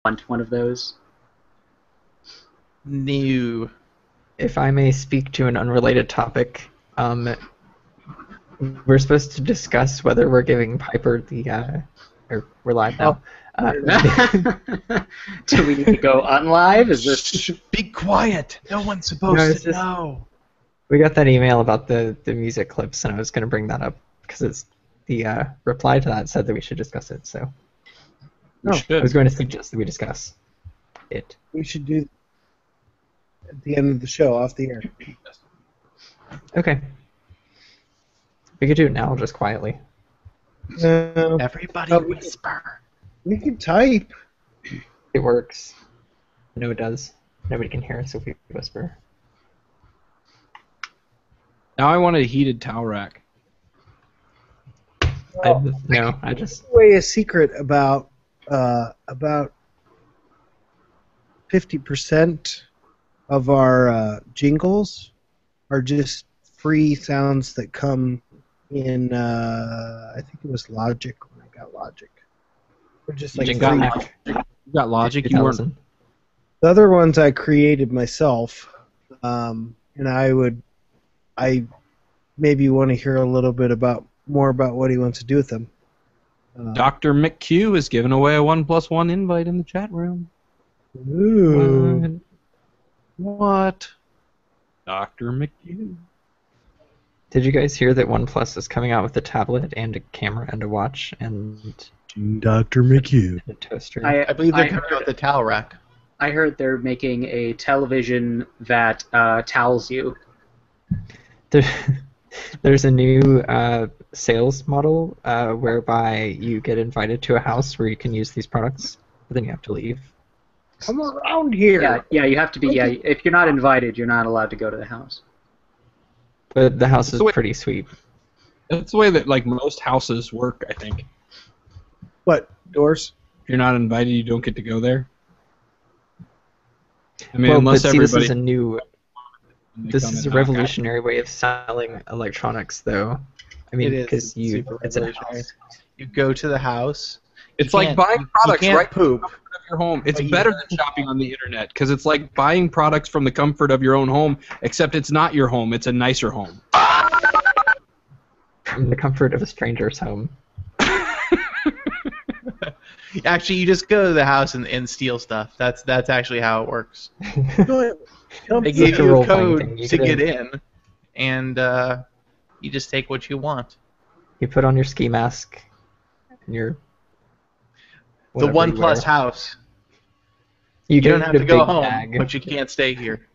want one of those? No. If I may speak to an unrelated topic, we're supposed to discuss whether we're giving Piper the, or we're live now. Do we need to go unlive? Is this? Shh, be quiet. No one's supposed No, it's to just- know. We got that email about the music clips, and I was going to bring that up because it's the reply to that said that we should discuss it. So We I should. was going to suggest that we discuss it. We should do at the end of the show, off the air. Okay. We could do it now, just quietly. Everybody Oh, whisper. we can type. It works. No, it does. Nobody can hear us if we whisper. Now I want a heated towel rack. I just Away a secret about 50% of our jingles are just free sounds that come in. I think it was Logic when I got Logic. They're just like You free. got Logic. You weren't. 2000. The other ones I created myself, and I maybe want to hear a little bit more about what he wants to do with them. Dr. McHugh is giving away a 1+1 invite in the chat room. Ooh. What? Dr. McHugh. Did you guys hear that OnePlus is coming out with a tablet and a camera and a watch and Dr. McHugh. a toaster? I believe they're I coming heard- out with the towel rack. I heard they're making a television that towels you. There's a new sales model whereby you get invited to a house where you can use these products, but then you have to leave. Come around here. Yeah, you have to be. Yeah, if you're not invited, you're not allowed to go to the house. But the house is So wait- pretty sweet. That's the way that like most houses work, I think. What? Doors? If you're not invited, you don't get to go there. I mean, Well, unless but see, this everybody. is a new. they This come is and a knock revolutionary way of selling electronics, though. I mean, It is. because Super it's a revolutionary. house. You go to the house. It's You like can't- buying you products can't right poop. from the comfort of your home. It's But you- better than shopping on the internet because it's like buying products from the comfort of your own home, except it's not your home. It's a nicer home. From the comfort of a stranger's home. Actually, you just go to the house and steal stuff. That's actually how it works. They It's give like a you a role-playing code thing. You to get get in, and you just take what you want. You put on your ski mask and your. The whatever One you Plus wear. house. You, You get don't have a to go big home, bag. but you can't stay here.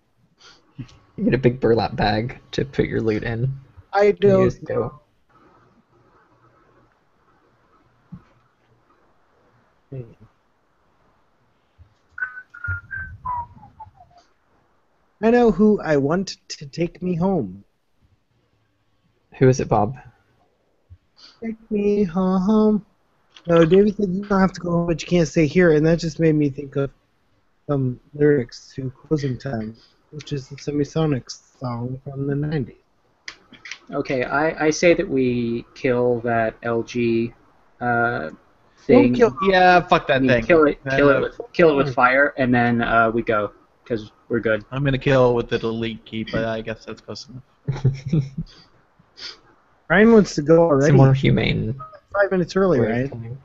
You get a big burlap bag to put your loot in. I and you don't. just go. I know who I want to take me home. Who is it, Bob? Take me home. No, David said you don't have to go home, but you can't stay here, and that just made me think of some lyrics to Closing Time, which is the Semisonics song from the 90s. Okay, I say that we kill that LG Don't thing. kill- Yeah, fuck that I mean, thing. kill it Uh, with fire, and then we go because we're good. I'm gonna kill with the delete key, but I guess that's close enough. Ryan wants to go It's a already. more humane 5 minutes early, way of Ryan. killing.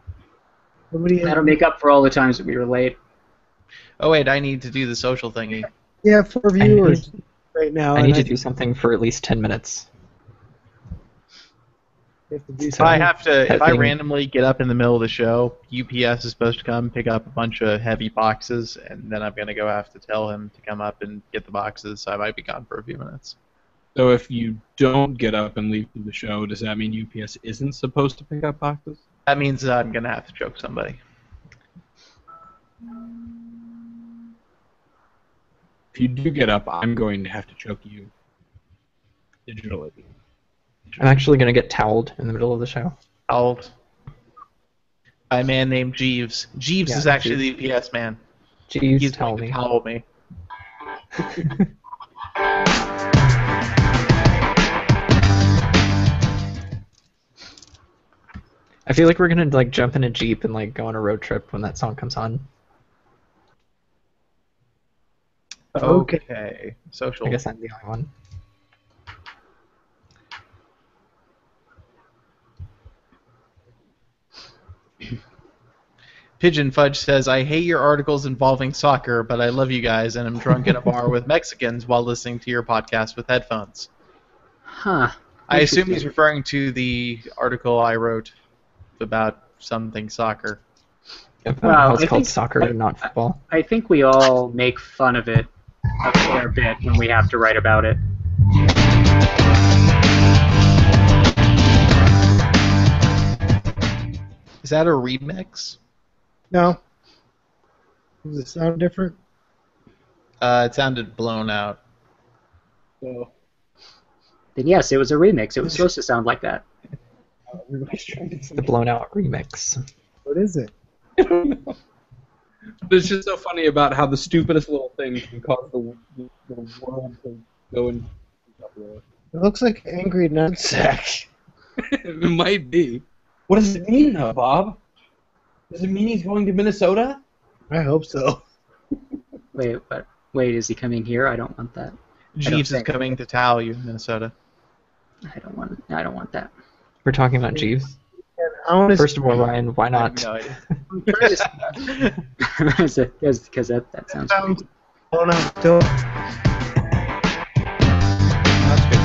Nobody That'll make up for all the times that we were late. Oh wait, I need to do the social thingy. Yeah, 4 viewers right now. I and need to do something for at least 10 minutes. have to do If I have to, if I Having- randomly get up in the middle of the show, UPS is supposed to come pick up a bunch of heavy boxes, and then I'm gonna go have to tell him to come up and get the boxes. So I might be gone for a few minutes. So if you don't get up and leave the show, does that mean UPS isn't supposed to pick up boxes? That means I'm gonna have to choke somebody. If you do get up, I'm going to have to choke you digitally. I'm actually going to get toweled in the middle of the show. Howled by a man named Jeeves. Jeeves Yeah, is actually the UPS man. Jeez, He's tell going to me. towel me. I feel like we're going to like jump in a Jeep and like go on a road trip when that song comes on. Okay. Okay. Social. I guess I'm the only one. Pigeon Fudge says, I hate your articles involving soccer, but I love you guys, and I'm drunk in a bar with Mexicans while listening to your podcast with headphones. Huh. I assume he's Interesting. referring to the article I wrote about something soccer. About Well, how it's I called think soccer and not football. I think we all make fun of it a fair bit when we have to write about it. Is that a remix? No. Does it sound different? It sounded blown out. So Then yes, it was a remix. It was supposed to sound like that. everybody's trying to It's the blown out remix. What is it? It's just so funny about how the stupidest little thing can cause the world to go in. It looks like Angry Nutsack. It might be. What does it mean, though, Bob? Does it mean he's going to Minnesota? I hope so. Wait, what? Wait, is he coming here? I don't want that. Jeeves is think- coming to Tallahassee, Minnesota. I don't want that. We're talking about Jeeves. And I want to First of all, Ryan, why I not? have no idea. I'm trying to Because that sounds sound. Oh no, still. That's good.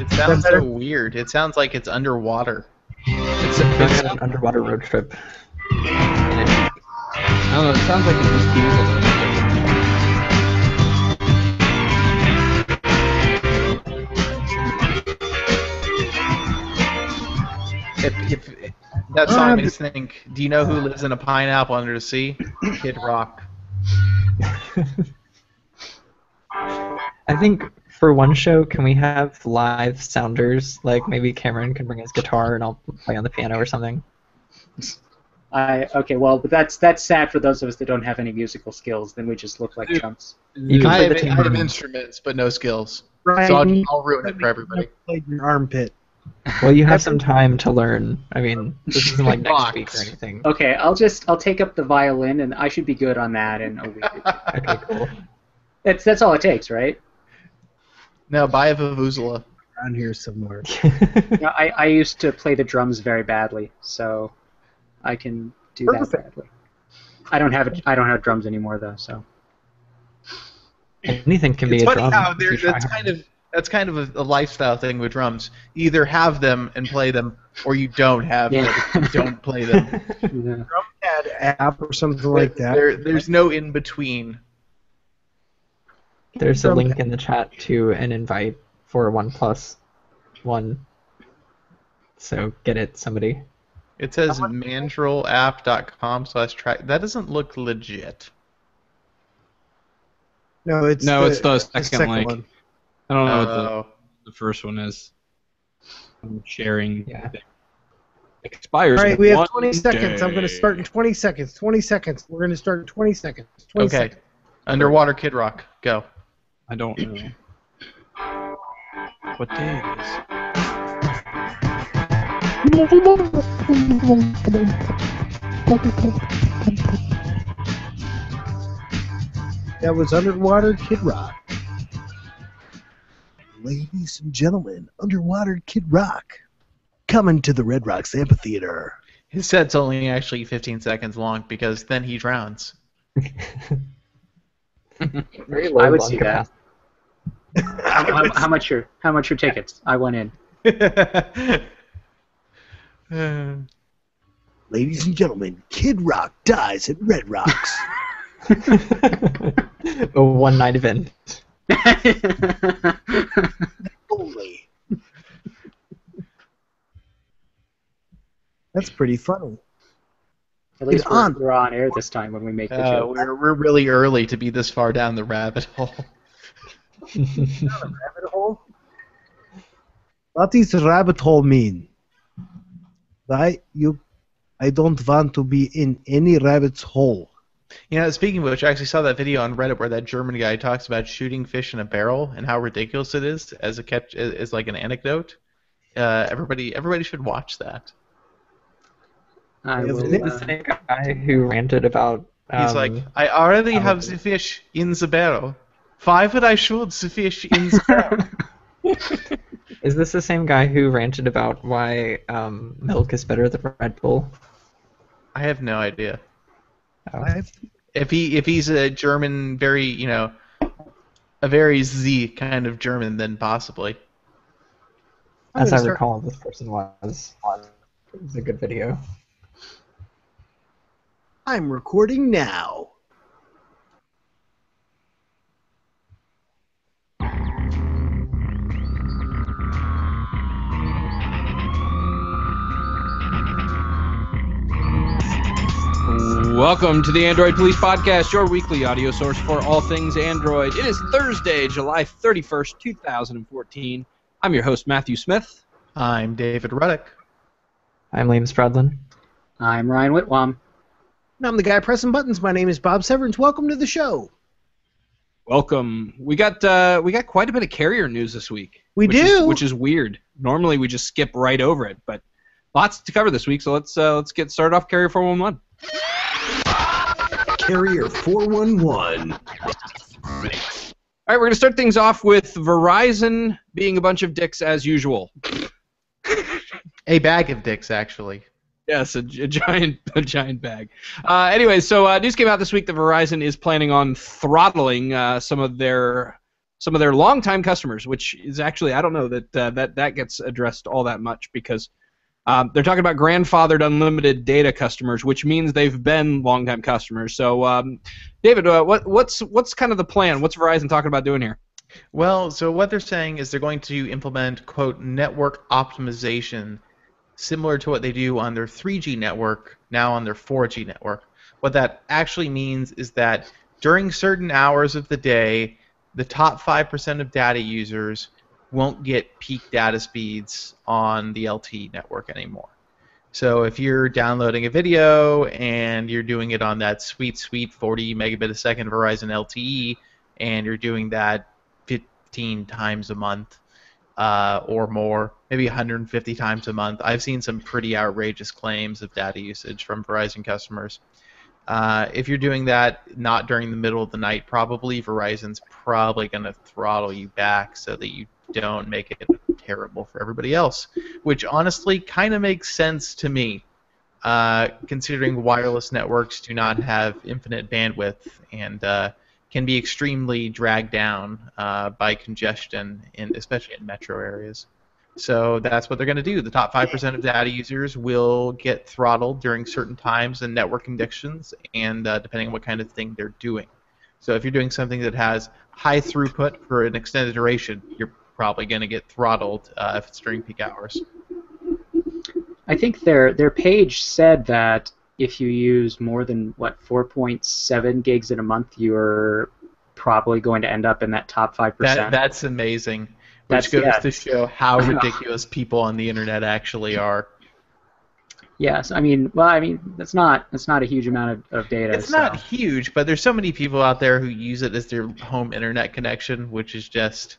It sounds better? so weird. It sounds like it's underwater. It's Going on an underwater road trip. I don't know. It sounds like it's just diesel. If that song makes me think, do you know who lives in a pineapple under the sea? Kid Rock. I think for one show, can we have live sounders? Like maybe Cameron can bring his guitar and I'll play on the piano or something. Okay, well, but that's sad for those of us that don't have any musical skills. Then we just look like chumps. You can I play have, the I have timbre. instruments, but no skills. Ryan, So you I'll ruin it for everybody. played your armpit. Well, you have some time to learn. I mean, this isn't like next Box. week or anything. Okay, I'll take up the violin, and I should be good on that in a week. Okay, cool. That's all it takes, right? No, buy a vuvuzela. Around here somewhere. You know, I used to play the drums very badly, so I can do that Perfect. badly. I don't have drums anymore though, so. Anything can be It's a funny drum. how if you try hard. that's kind of a lifestyle thing with drums. You either have them and play them, or you don't have them and don't play them. Yeah. Ad app or something like that. There's no in between. There's a Drum link in the chat to an invite for 1+1. So get it, somebody. It says mandrillapp.com/track. That doesn't look legit. No, it's the second link. one. I don't know what Oh. the first one is. I'm sharing. Yeah. Expires. All right, in we have one 20 seconds. I'm going to day. start in 20 seconds. 20 seconds. We're going to start in 20 seconds. 20 Okay. seconds. Underwater Kid Rock. Go. I don't know. What day it is? That was Underwater Kid Rock. Ladies and gentlemen, Underwater Kid Rock. Coming to the Red Rocks Amphitheater. His set's only actually 15 seconds long because then he drowns. Very low I would lung see that. capacity. How much are tickets? I went in. Ladies and gentlemen, Kid Rock dies at Red Rocks. A one-night event. Only. That's pretty funny. At least It's on. we're on air this time when we make the joke. we're really early to be this far down the rabbit hole. Rabbit hole? What does rabbit hole mean? Right? I don't want to be in any rabbit's hole. You know, speaking of which, I actually saw that video on Reddit where that German guy talks about shooting fish in a barrel and how ridiculous it is as a catch, as like an anecdote. Everybody should watch that. I Yeah, will. Is it the same guy who ranted about? He's like, I already how- have the fish in the barrel. Why would I shoot the fish in the barrel? Is this the same guy who ranted about why milk is better than Red Bull? I have no idea. Oh. If he's a German, a very Z kind of German, then possibly. As I recall, this person was. It was a good video. I'm recording now. Welcome to the Android Police Podcast, your weekly audio source for all things Android. It is Thursday, July 31st, 2014. I'm your host, Matthew Smith. I'm David Ruddick. I'm Liam Spradlin. I'm Ryan Whitwam. And I'm the guy pressing buttons. My name is Bob Severance. Welcome to the show. Welcome. We got quite a bit of carrier news this week. Which is weird. Normally we just skip right over it, but lots to cover this week. So let's get started off Carrier 411. Carrier 411. All right, we're going to start things off with Verizon being a bunch of dicks as usual. A bag of dicks, actually. Yes, a giant bag. Anyway, so news came out this week that Verizon is planning on throttling some of their longtime customers, which is actually, I don't know that gets addressed all that much because they're talking about grandfathered unlimited data customers, which means they've been longtime customers. So, David, what's kind of the plan? What's Verizon talking about doing here? Well, so what they're saying is they're going to implement, quote, network optimization, similar to what they do on their 3G network, now on their 4G network. What that actually means is that during certain hours of the day, the top 5% of data users won't get peak data speeds on the LTE network anymore. So if you're downloading a video and you're doing it on that sweet 40 megabit a second Verizon LTE, and you're doing that 15 times a month or more, maybe 150 times a month. I've seen some pretty outrageous claims of data usage from Verizon customers. If you're doing that not during the middle of the night, probably Verizon's probably going to throttle you back so that you don't make it terrible for everybody else, which honestly kind of makes sense to me, considering wireless networks do not have infinite bandwidth and can be extremely dragged down by congestion, especially in metro areas. So that's what they're going to do. The top 5% of data users will get throttled during certain times and network conditions, and depending on what kind of thing they're doing. So if you're doing something that has high throughput for an extended duration, you're probably going to get throttled if it's during peak hours. I think their page said that if you use more than 4.7 gigs in a month, you're probably going to end up in that top 5%. That's amazing. Which goes to show how ridiculous people on the internet actually are. Yes, that's not a huge amount of data. It's not huge, but there's so many people out there who use it as their home internet connection, which is just,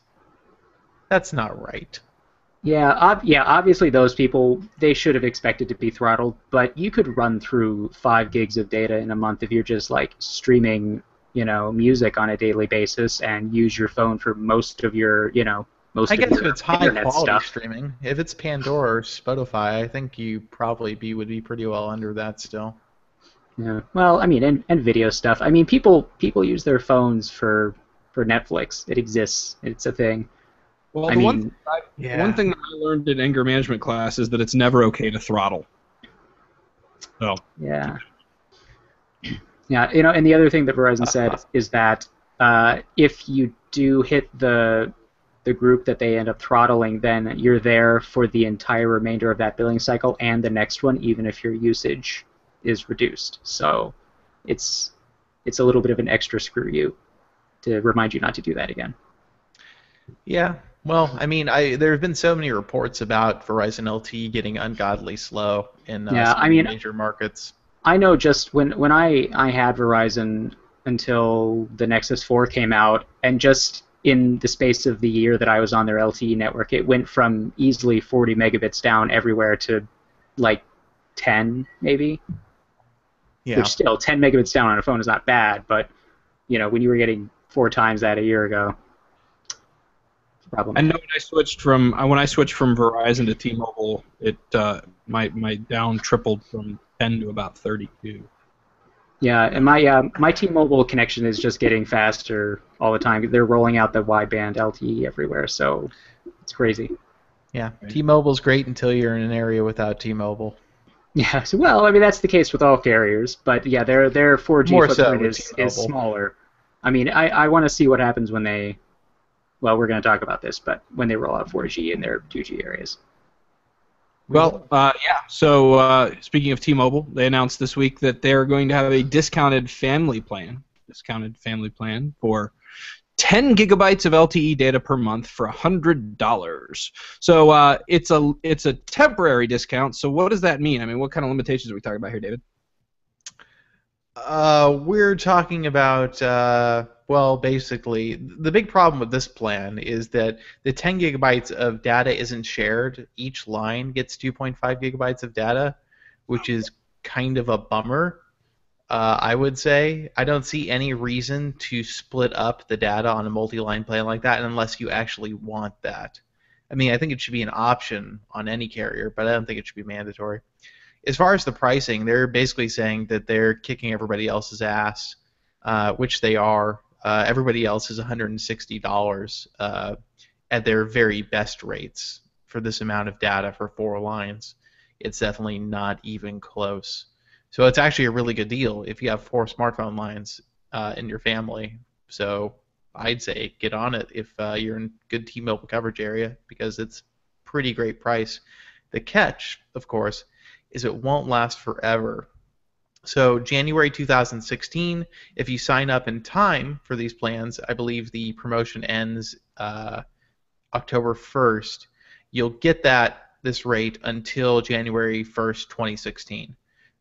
that's not right. Yeah, obviously those people, they should have expected to be throttled, but you could run through 5 gigs of data in a month if you're just like streaming, music on a daily basis and use your phone for most of your, most I of guess your if it's high internet quality stuff. streaming, if it's Pandora or Spotify, I think you probably would be pretty well under that still. Yeah. Well, and video stuff. People use their phones for Netflix. It exists. It's a thing. Well, one thing that I learned in anger management class is that it's never okay to throttle. So. Yeah. Yeah, and the other thing that Verizon said is that if you do hit the group that they end up throttling, then you're there for the entire remainder of that billing cycle and the next one, even if your usage is reduced. So it's a little bit of an extra screw you to remind you not to do that again. Yeah. Well, there have been so many reports about Verizon LTE getting ungodly slow in major markets. I know just when I had Verizon until the Nexus 4 came out, and just in the space of the year that I was on their LTE network, it went from easily 40 megabits down everywhere to like 10 maybe. Yeah. Which still 10 megabits down on a phone is not bad, but when you were getting 4 times that a year ago, it's a problem. I know when I switched from Verizon to T-Mobile, it my down tripled from 10 to about 32. Yeah, and my T-Mobile connection is just getting faster all the time. They're rolling out the wideband LTE everywhere, so it's crazy. Yeah. T-Mobile's great until you're in an area without T-Mobile. Yeah, so, well, I mean that's the case with all carriers, but yeah, their 4G More so footprint with is T-Mobile. smaller. I mean, I want to see what happens when they, well, we're going to talk about this, but when they roll out 4G in their 2G areas. Well, yeah. So speaking of T-Mobile, they announced this week that they're going to have a discounted family plan for 10 gigabytes of LTE data per month for $100. So it's a temporary discount. So what does that mean? I mean, what kind of limitations are we talking about here, David? We're talking about, well, basically, the big problem with this plan is that the 10 gigabytes of data isn't shared. Each line gets 2.5 gigabytes of data, which is kind of a bummer, I would say. I don't see any reason to split up the data on a multi-line plan like that unless you actually want that. I mean, I think it should be an option on any carrier, but I don't think it should be mandatory. As far as the pricing, they're basically saying that they're kicking everybody else's ass, which they are. Everybody else is $160 at their very best rates for this amount of data for 4 lines. It's definitely not even close. So it's actually a really good deal if you have 4 smartphone lines in your family. So I'd say get on it if you're in good T-Mobile coverage area because it's pretty great price. The catch, of course, is it won't last forever. So January 2016, if you sign up in time for these plans, I believe the promotion ends October 1st. You'll get this rate until January 1st, 2016.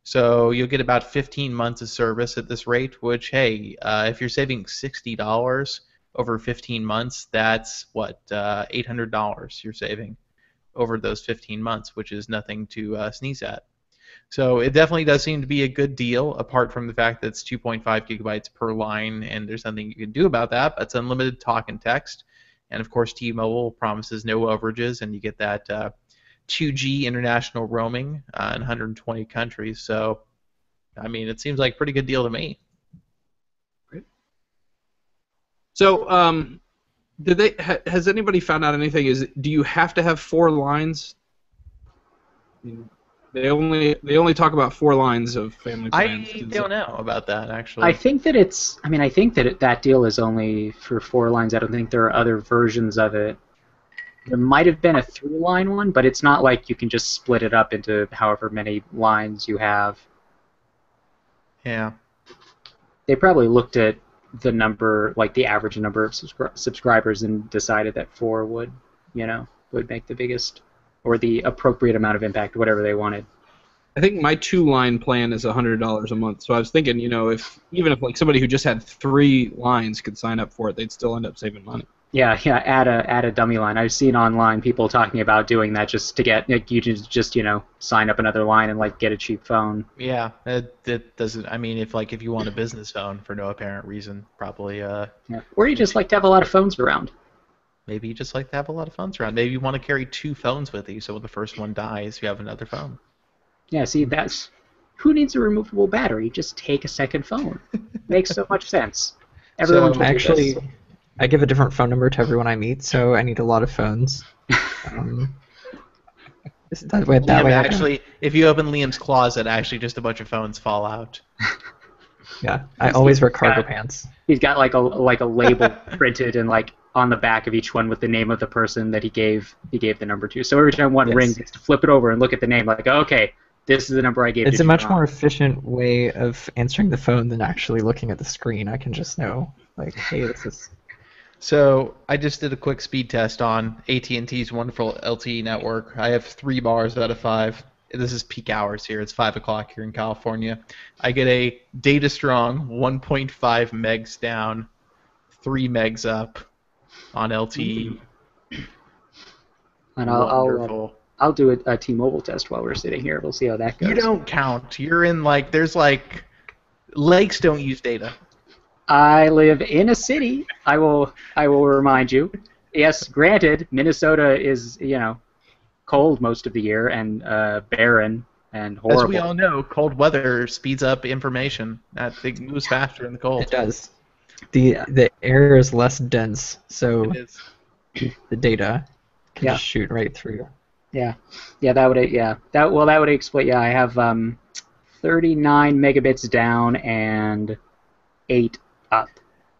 So you'll get about 15 months of service at this rate, which, hey, if you're saving $60 over 15 months, that's, what, $800 you're saving over those 15 months, which is nothing to sneeze at. So it definitely does seem to be a good deal, apart from the fact that it's 2.5 gigabytes per line, and there's nothing you can do about that. But it's unlimited talk and text. And, of course, T-Mobile promises no overages, and you get that 2G international roaming in 120 countries. So, I mean, it seems like a pretty good deal to me. So, has anybody found out anything? Do you have to have 4 lines? They only talk about 4 lines of family plans. I don't know about that, actually. I think that that deal is only for 4 lines. I don't think there are other versions of it. There might have been a 3-line one, but it's not like you can just split it up into however many lines you have. Yeah. They probably looked at the number, like the average number of subscribers, and decided that 4 would make the biggest or the appropriate amount of impact, whatever they wanted. I think my 2-line plan is $100 a month. So I was thinking, if like somebody who just had 3 lines could sign up for it, they'd still end up saving money. Yeah, add a dummy line. I've seen online people talking about doing that just to get you just sign up another line and get a cheap phone. Yeah, it doesn't. I mean, if you want a business phone for no apparent reason, probably. Yeah. Or you just like to have a lot of phones around. Maybe you just like to have a lot of phones around. Maybe you want to carry 2 phones with you, so when the first one dies, you have another phone. Yeah, see, who needs a removable battery? Just take a second phone. Makes so much sense. Everyone So actually, I give a different phone number to everyone I meet, so I need a lot of phones. That way Actually, if you open Liam's closet, actually just a bunch of phones fall out. Yeah, I always wear cargo pants. He's got like a label printed and on the back of each one with the name of the person that he gave the number to. So every time one rings, to flip it over and look at the name, okay, this is the number I gave. It's a much more efficient way of answering the phone than actually looking at the screen. I can just know, hey, this is. So I just did a quick speed test on AT&T's wonderful LTE network. I have 3 bars out of 5. This is peak hours here. It's 5 o'clock here in California. I get a data strong 1.5 megs down, 3 megs up on LTE. And Wonderful. I'll do a T-Mobile test while we're sitting here. We'll see how that goes. You don't count. You're in there's lakes don't use data. I live in a city. I will remind you. Yes, granted, Minnesota is cold most of the year and barren and horrible. As we all know, cold weather speeds up information. That thing moves faster in the cold. It does. The air is less dense, so It is. the data can Yeah. just shoot right through. Yeah, that would explain. Yeah, I have 39 megabits down and 8 up.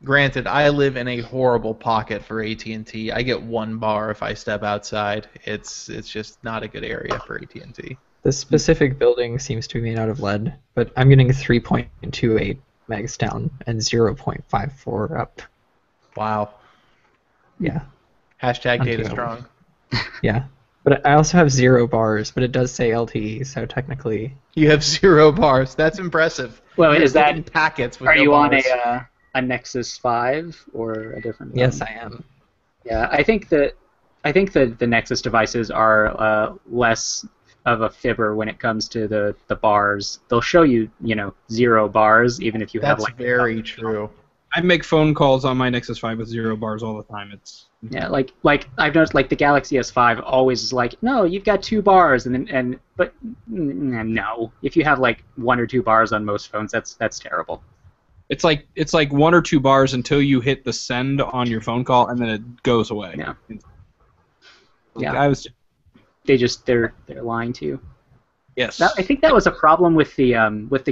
Granted, I live in a horrible pocket for AT&T. I get 1 bar if I step outside. It's just not a good area for AT&T. The specific building seems to be made out of lead, but I'm getting 3.28 megs down and 0.54 up. Wow. Yeah, Hashtag data Until- strong. yeah. But I also have 0 bars, but it does say LTE, so technically. You have 0 bars. That's impressive. Well, You're is that? getting packets with Are no you on bars. a Nexus 5 or a different? Yes, I am. Yeah, I think the Nexus devices are less of a fibber when it comes to the bars. They'll show you 0 bars even if you have That's very true. I make phone calls on my Nexus 5 with 0 bars all the time. It's Yeah, like I've noticed, the Galaxy S5 always is like, no, you've got 2 bars, but no, if you have 1 or 2 bars on most phones, that's terrible. It's like 1 or 2 bars until you hit the send on your phone call, and then it goes away. Yeah. Yeah. They're lying to you. Yes. I think that was a problem with the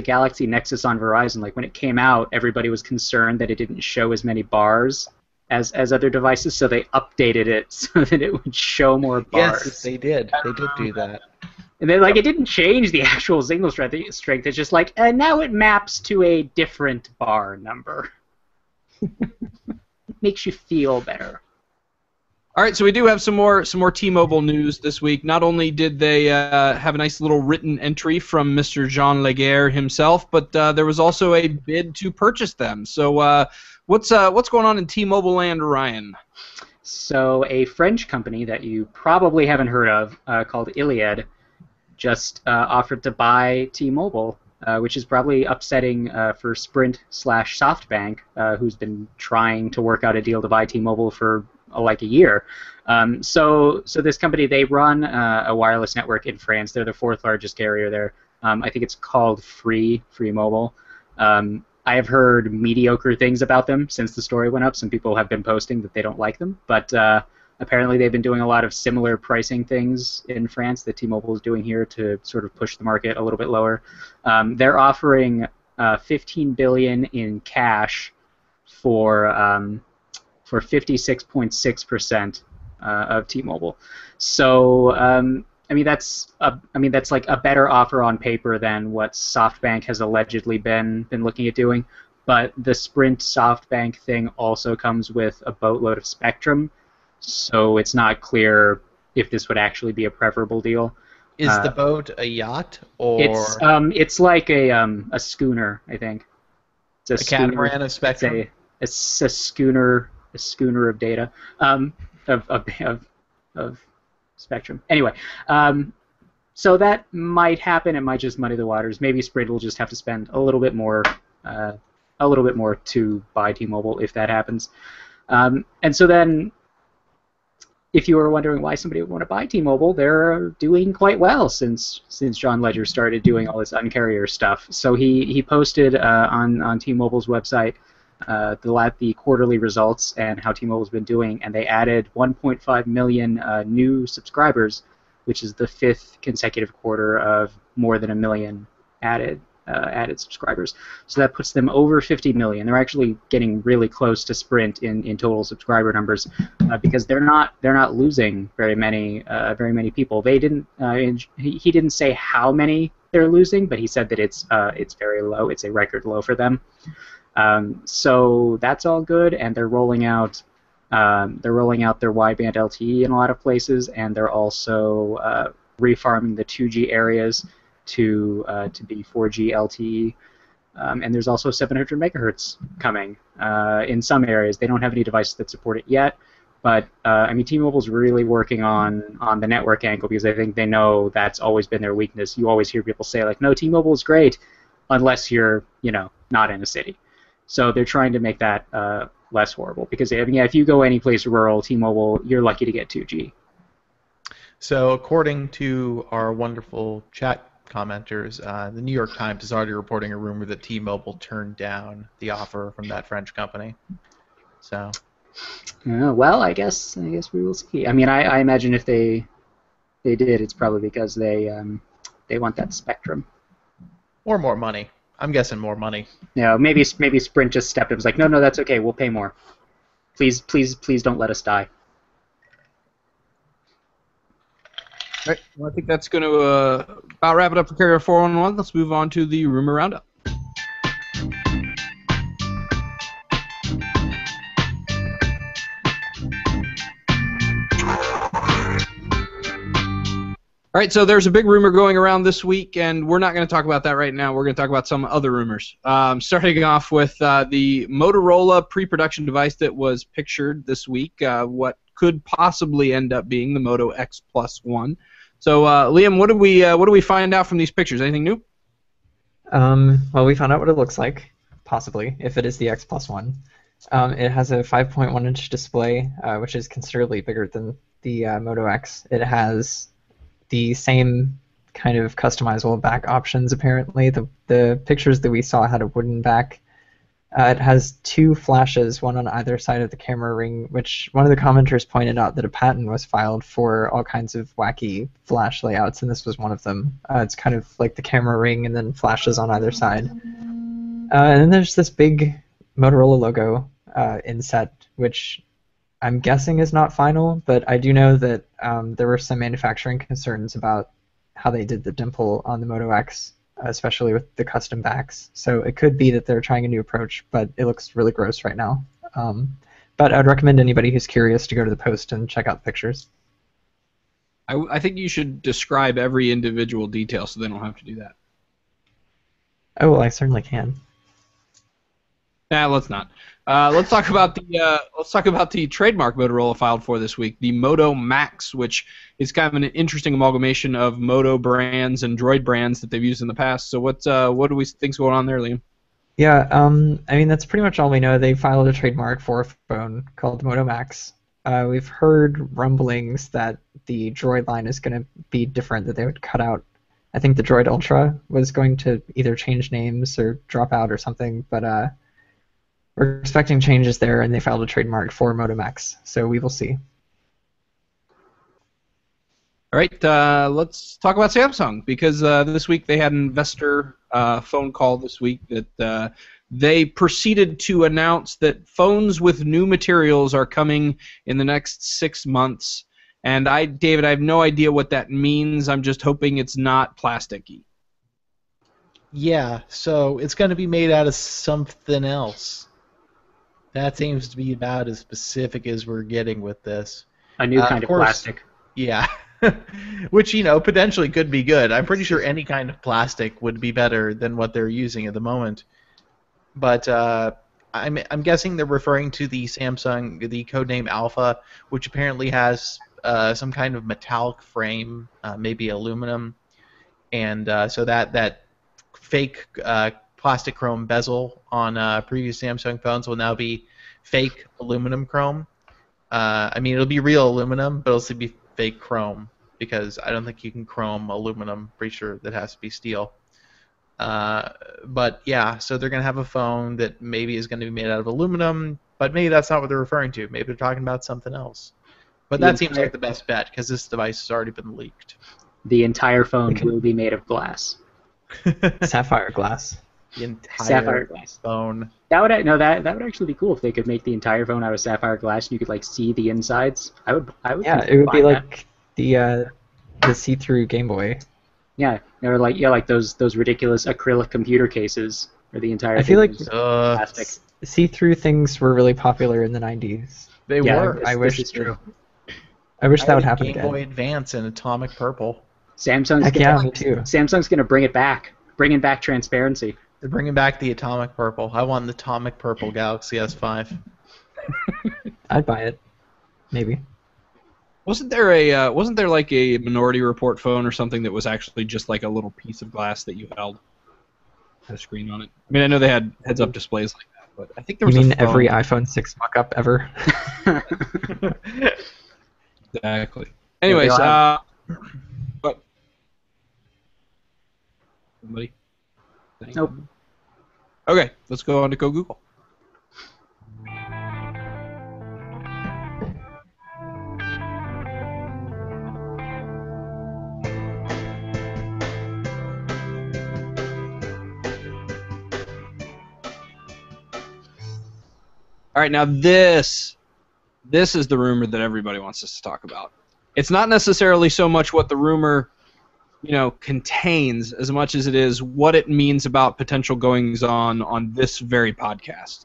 Galaxy Nexus on Verizon. Like when it came out, everybody was concerned that it didn't show as many bars as other devices, so they updated it so that it would show more bars. Yes, they did. They did do that. And then it didn't change the actual signal strength. It's just now it maps to a different bar number. It makes you feel better. All right, so we do have some more T-Mobile news this week. Not only did they have a nice little written entry from Mr. Jean Laguerre himself, but there was also a bid to purchase them. So what's going on in T-Mobile land, Ryan? So a French company that you probably haven't heard of called Iliad just offered to buy T-Mobile, which is probably upsetting for Sprint/SoftBank, who's been trying to work out a deal to buy T-Mobile for a year. So this company, they run a wireless network in France. They're the 4th largest carrier there. I think it's called Free Mobile. I have heard mediocre things about them since the story went up. Some people have been posting that they don't like them, but apparently they've been doing a lot of similar pricing things in France that T-Mobile is doing here to sort of push the market a little bit lower. They're offering $15 billion in cash for 56.6% of T-Mobile. So that's a better offer on paper than what SoftBank has allegedly been looking at doing. But the Sprint SoftBank thing also comes with a boatload of spectrum, so it's not clear if this would actually be a preferable deal. Is the boat a yacht or it's like a schooner, I think. It's a catamaran of spectrum? It's a schooner of data, of spectrum. Anyway, so that might happen. It might just muddy the waters. Maybe Sprint will just have to spend a little bit more to buy T-Mobile if that happens. And so then, if you were wondering why somebody would want to buy T-Mobile, they're doing quite well since John Ledger started doing all this Un-carrier stuff. So he posted on T-Mobile's website the quarterly results and how T-Mobile's been doing, and they added 1.5 million new subscribers, which is the 5th consecutive quarter of more than a million added subscribers. So that puts them over 50 million. They're actually getting really close to Sprint in total subscriber numbers because they're not losing very many people. They didn't. He didn't say how many they're losing, but he said that it's very low. It's a record low for them. So that's all good, and they're rolling out their wideband LTE in a lot of places, and they're also refarming the 2G areas to be 4G LTE. And there's also 700 megahertz coming in some areas. They don't have any devices that support it yet, But I mean, T-Mobile's really working on the network angle because I think they know that's always been their weakness. You always hear people say like, "No, T-Mobile is great," unless you're not in a city. So they're trying to make that less horrible because I mean, yeah, if you go any place rural, T-Mobile, you're lucky to get 2G. So according to our wonderful chat commenters, the New York Times is already reporting a rumor that T-Mobile turned down the offer from that French company. So. Well, I guess we will see. I mean, I imagine if they did, it's probably because they want that spectrum. Or more money. I'm guessing more money. Maybe Sprint just stepped up and was like, no, that's okay, we'll pay more. Please don't let us die. All right. Well, I think that's going to about wrap it up for Carrier 411. Let's move on to the rumor roundup. All right, so there's a big rumor going around this week, and we're not going to talk about that right now. We're going to talk about some other rumors. Starting off with the Motorola pre-production device that was pictured this week, what could possibly end up being the Moto X Plus One. So, Liam, what do we find out from these pictures? Anything new? Well, we found out what it looks like, possibly, if it is the X Plus One. It has a 5.1-inch display, which is considerably bigger than the Moto X. It has the same kind of customizable back options, apparently. The pictures that we saw had a wooden back. It has two flashes, one on either side of the camera ring, which one of the commenters pointed out that a patent was filed for all kinds of wacky flash layouts, and this was one of them. It's kind of like the camera ring and then flashes on either side. And then there's this big Motorola logo inset, which I'm guessing is not final, but I do know that there were some manufacturing concerns about how they did the dimple on the Moto X, especially with the custom backs. So it could be that they're trying a new approach, but it looks really gross right now. But I'd recommend anybody who's curious to go to the post and check out the pictures. I think you should describe every individual detail so they don't have to do that. Oh, well, I certainly can. Nah, let's not. Let's talk about the trademark Motorola filed for this week, the Moto Max, which is kind of an interesting amalgamation of Moto brands and Droid brands that they've used in the past. So what do we think's going on there, Liam? Yeah, I mean that's pretty much all we know. They filed a trademark for a phone called the Moto Max. We've heard rumblings that the Droid line is going to be different, that they would cut out. I think the Droid Ultra was going to either change names or drop out or something, but we're expecting changes there, and they filed a trademark for Moto Max, so we will see. All right, let's talk about Samsung, because this week they had an investor phone call this week that they proceeded to announce that phones with new materials are coming in the next 6 months. And David, I have no idea what that means. I'm just hoping it's not plasticky. Yeah, so it's going to be made out of something else. That seems to be about as specific as we're getting with this. A new kind of plastic. Yeah. Which, potentially could be good. I'm pretty sure any kind of plastic would be better than what they're using at the moment. But I'm guessing they're referring to the Samsung, the codename Alpha, which apparently has some kind of metallic frame, maybe aluminum. And so that fake plastic chrome bezel on previous Samsung phones will now be fake aluminum chrome. I mean, it'll be real aluminum, but it'll still be fake chrome, because I don't think you can chrome aluminum. Pretty sure that has to be steel. But yeah, so they're going to have a phone that maybe is going to be made out of aluminum, but maybe that's not what they're referring to. Maybe they're talking about something else. But that seems like the best bet, because this device has already been leaked. The entire phone will be made of glass. Sapphire glass. The entire Sapphire glass phone. That would actually be cool if they could make the entire phone out of sapphire glass and you could see the insides. I would. Yeah, it would be like the see-through Game Boy. Yeah, or like those ridiculous acrylic computer cases where the entire. I feel like plastic. See-through things were really popular in the 90s. They were. I wish it's true. I wish that would happen Game again. Boy Advance in atomic purple. Samsung's me too. Samsung's gonna bring it back, bringing back transparency. They're bringing back the atomic purple. I want the atomic purple Galaxy S5. I'd buy it. maybe. Wasn't there like a Minority Report phone or something that was actually just like a little piece of glass that you held, had a screen on it? I mean, I know they had heads-up displays like that, but I think there You was mean a phone. every iPhone 6 mock-up ever? Exactly. Anyways, they'll what? Somebody? Nope. Okay, let's go on to Go Google. All right, now this is the rumor that everybody wants us to talk about. It's not necessarily so much what the rumor, contains as much as it is what it means about potential goings-on this very podcast.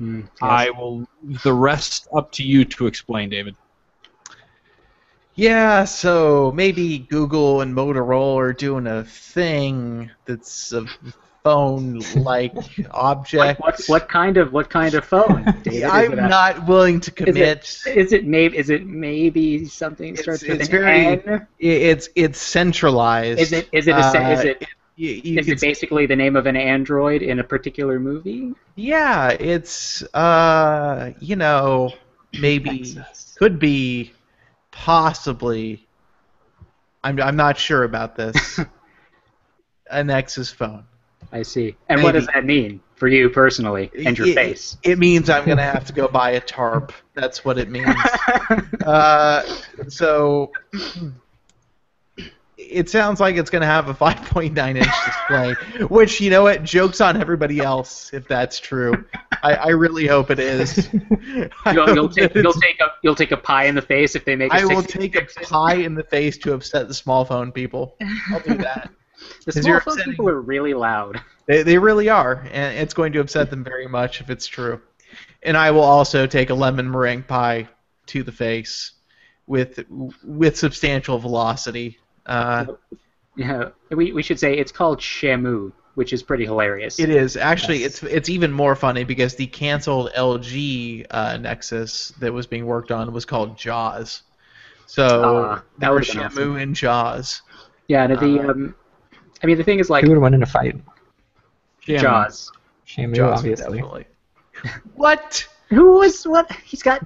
Yes. I will leave the rest up to you to explain, David. Yeah, so maybe Google and Motorola are doing a thing that's a phone-like object. What kind of phone, David? I'm not willing to commit. Is it maybe something that starts with It's an very. N? It's centralized. Is it basically the name of an android in a particular movie? Yeah, it's maybe could be possibly. I'm not sure about this. A Nexus phone. I see. And what does that mean for you personally and your face? It means I'm gonna have to go buy a tarp. That's what it means. So it sounds like it's gonna have a 5.9-inch display, which joke's on everybody else if that's true. I really hope it is. You'll take a pie in the face if they make. I will take a pie in the face to upset the small phone people. I'll do that. The small phone people are really loud. They really are, and it's going to upset them very much if it's true. And I will also take a lemon meringue pie to the face with substantial velocity. Yeah, we should say it's called Shamu, which is pretty hilarious. It is actually. Yes. It's even more funny because the canceled LG Nexus that was being worked on was called Jaws. So that was Shamu awesome. and Jaws. Yeah, and the thing is, like, Who would win in a fight? Jaws. Shamu, Jaws, obviously. definitely. What? Who was what? He's got.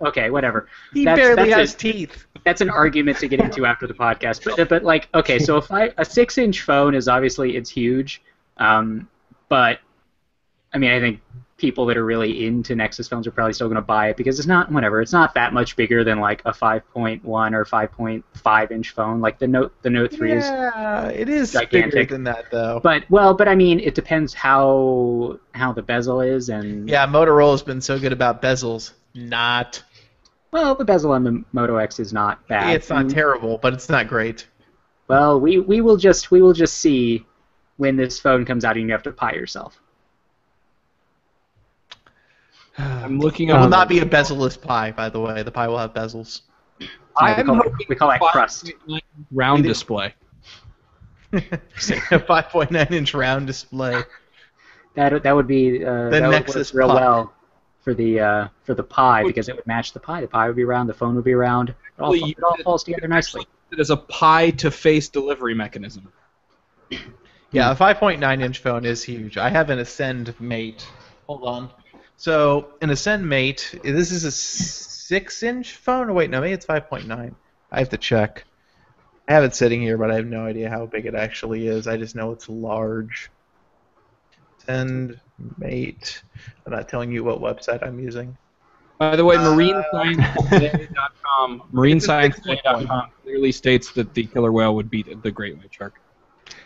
Okay, whatever. He barely has teeth. That's an argument to get into after the podcast. But like, okay, so a 6-inch phone is obviously it's huge, but I mean, I think people that are really into Nexus phones are probably still going to buy it because it's not that much bigger than like a 5.1 or 5.5-inch phone. Like the Note 3 is. Yeah, it is gigantic. bigger than that though. But I mean, it depends how the bezel is and. Yeah, Motorola's been so good about bezels. Not. Well, the bezel on the Moto X is not bad. It's not terrible, but it's not great. Well, we will just see when this phone comes out and you have to pie yourself. I'm looking It up. will not be a bezel-less pie, by the way. The pie will have bezels. We call that crust. Round display. A 5.9-inch round display. That would be that Nexus would work real pie. well for the pie because it would match the pie. The pie would be round, the phone would be round. It all falls together nicely. It is a pie-to-face delivery mechanism. Yeah, a 5.9-inch phone is huge. I have an Ascend Mate. Hold on. So, an Ascend Mate, this is a 6-inch phone? Oh, wait, no, maybe it's 5.9. I have to check. I have it sitting here, but I have no idea how big it actually is. I just know it's large. Ascend Mate. I'm not telling you what website I'm using. By the way, marinescienceday.com clearly states that the killer whale would beat the great white shark.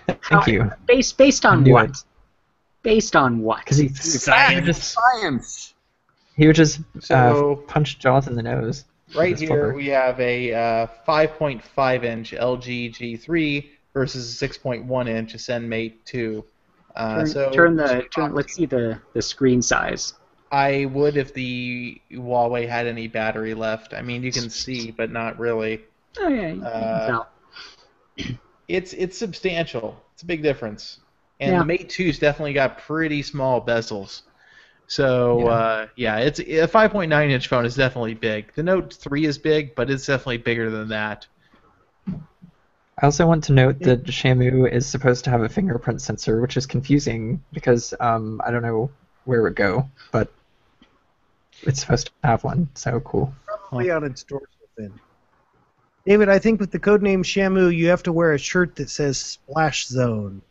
Thank you. Based on I knew what? it. Based on what? Because Science. he would just So- punch Jaws in the nose. with Right his here flipper. we have a 5.5-inch LG G3 versus a 6.1-inch Ascend Mate 2. Turn. Let's see the screen size. I would if the Huawei had any battery left. I mean, you can see, but not really. Oh yeah, you can tell. It's substantial. It's a big difference. And Yeah. the Mate 2's definitely got pretty small bezels. So it's a 5.9-inch phone is definitely big. The Note 3 is big, but it's definitely bigger than that. I also want to note that Shamu is supposed to have a fingerprint sensor, which is confusing because I don't know where it would go, but it's supposed to have one, so cool. Probably on its dorsal fin. David, I think with the codename Shamu, you have to wear a shirt that says Splash Zone.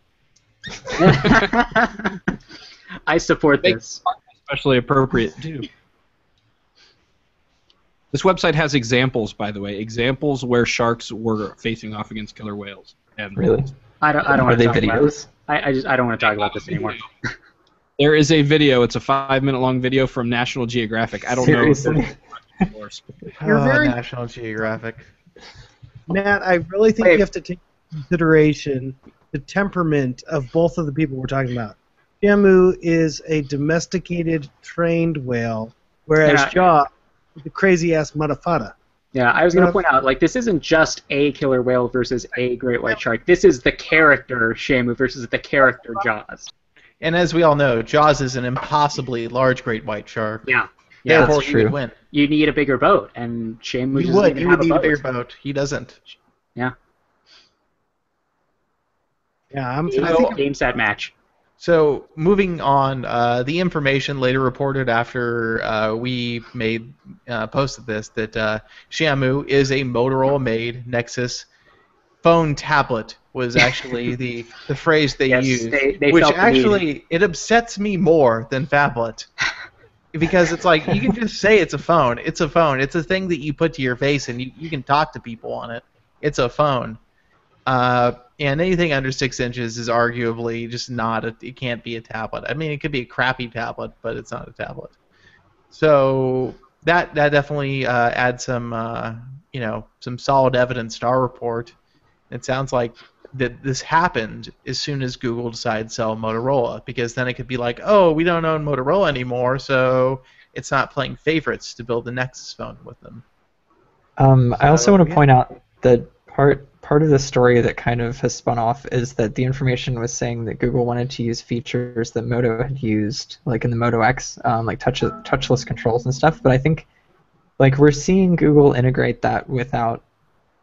I support this. Especially appropriate too. This website has examples, by the way, examples where sharks were facing off against killer whales. And Really? I don't Are want they to talk about videos? it. I don't want to talk about this anymore. There is a video. It's a 5-minute long video from National Geographic. I don't Seriously? know. You're very- National Geographic. Matt, I really think Wait. you have to take into consideration the temperament of both of the people we're talking about. Shamu is a domesticated, trained whale, whereas Yeah. Jaw is a crazy-ass mudafada. Yeah, I was going to point out, like, this isn't just a killer whale versus a great white shark. This is the character Shamu versus the character Jaws. And as we all know, Jaws is an impossibly large great white shark. Yeah. Therefore, that's he would true. win. You need a bigger boat, and Shamu He doesn't would. even He have would need a boat. bigger boat. He doesn't. Yeah. Yeah, I Game, think game set match. So moving on, the information later reported after we posted this that Shamu is a Motorola-made Nexus phone tablet was actually the phrase they Yes, used, they which felt the need. actually it upsets me more than phablet. Because it's like you can just say it's a phone. It's a phone. It's a thing that you put to your face and you can talk to people on it. It's a phone. And anything under 6 inches is arguably just not it can't be a tablet. I mean, it could be a crappy tablet, but it's not a tablet. So that definitely adds some some solid evidence to our report. It sounds like that this happened as soon as Google decided to sell Motorola, because then it could be like, oh, we don't own Motorola anymore, so it's not playing favorites to build the Nexus phone with them. I also want to point out that part of the story that kind of has spun off is that the information was saying that Google wanted to use features that Moto had used, like in the Moto X, like touchless controls and stuff. But I think like we're seeing Google integrate that without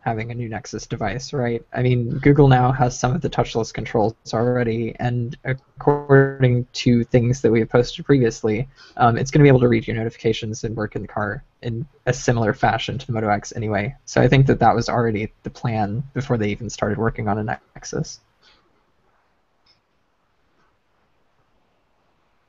having a new Nexus device, right? I mean, Google now has some of the touchless controls already, and according to things that we have posted previously, it's going to be able to read your notifications and work in the car in a similar fashion to the Moto X anyway. So I think that was already the plan before they even started working on a Nexus.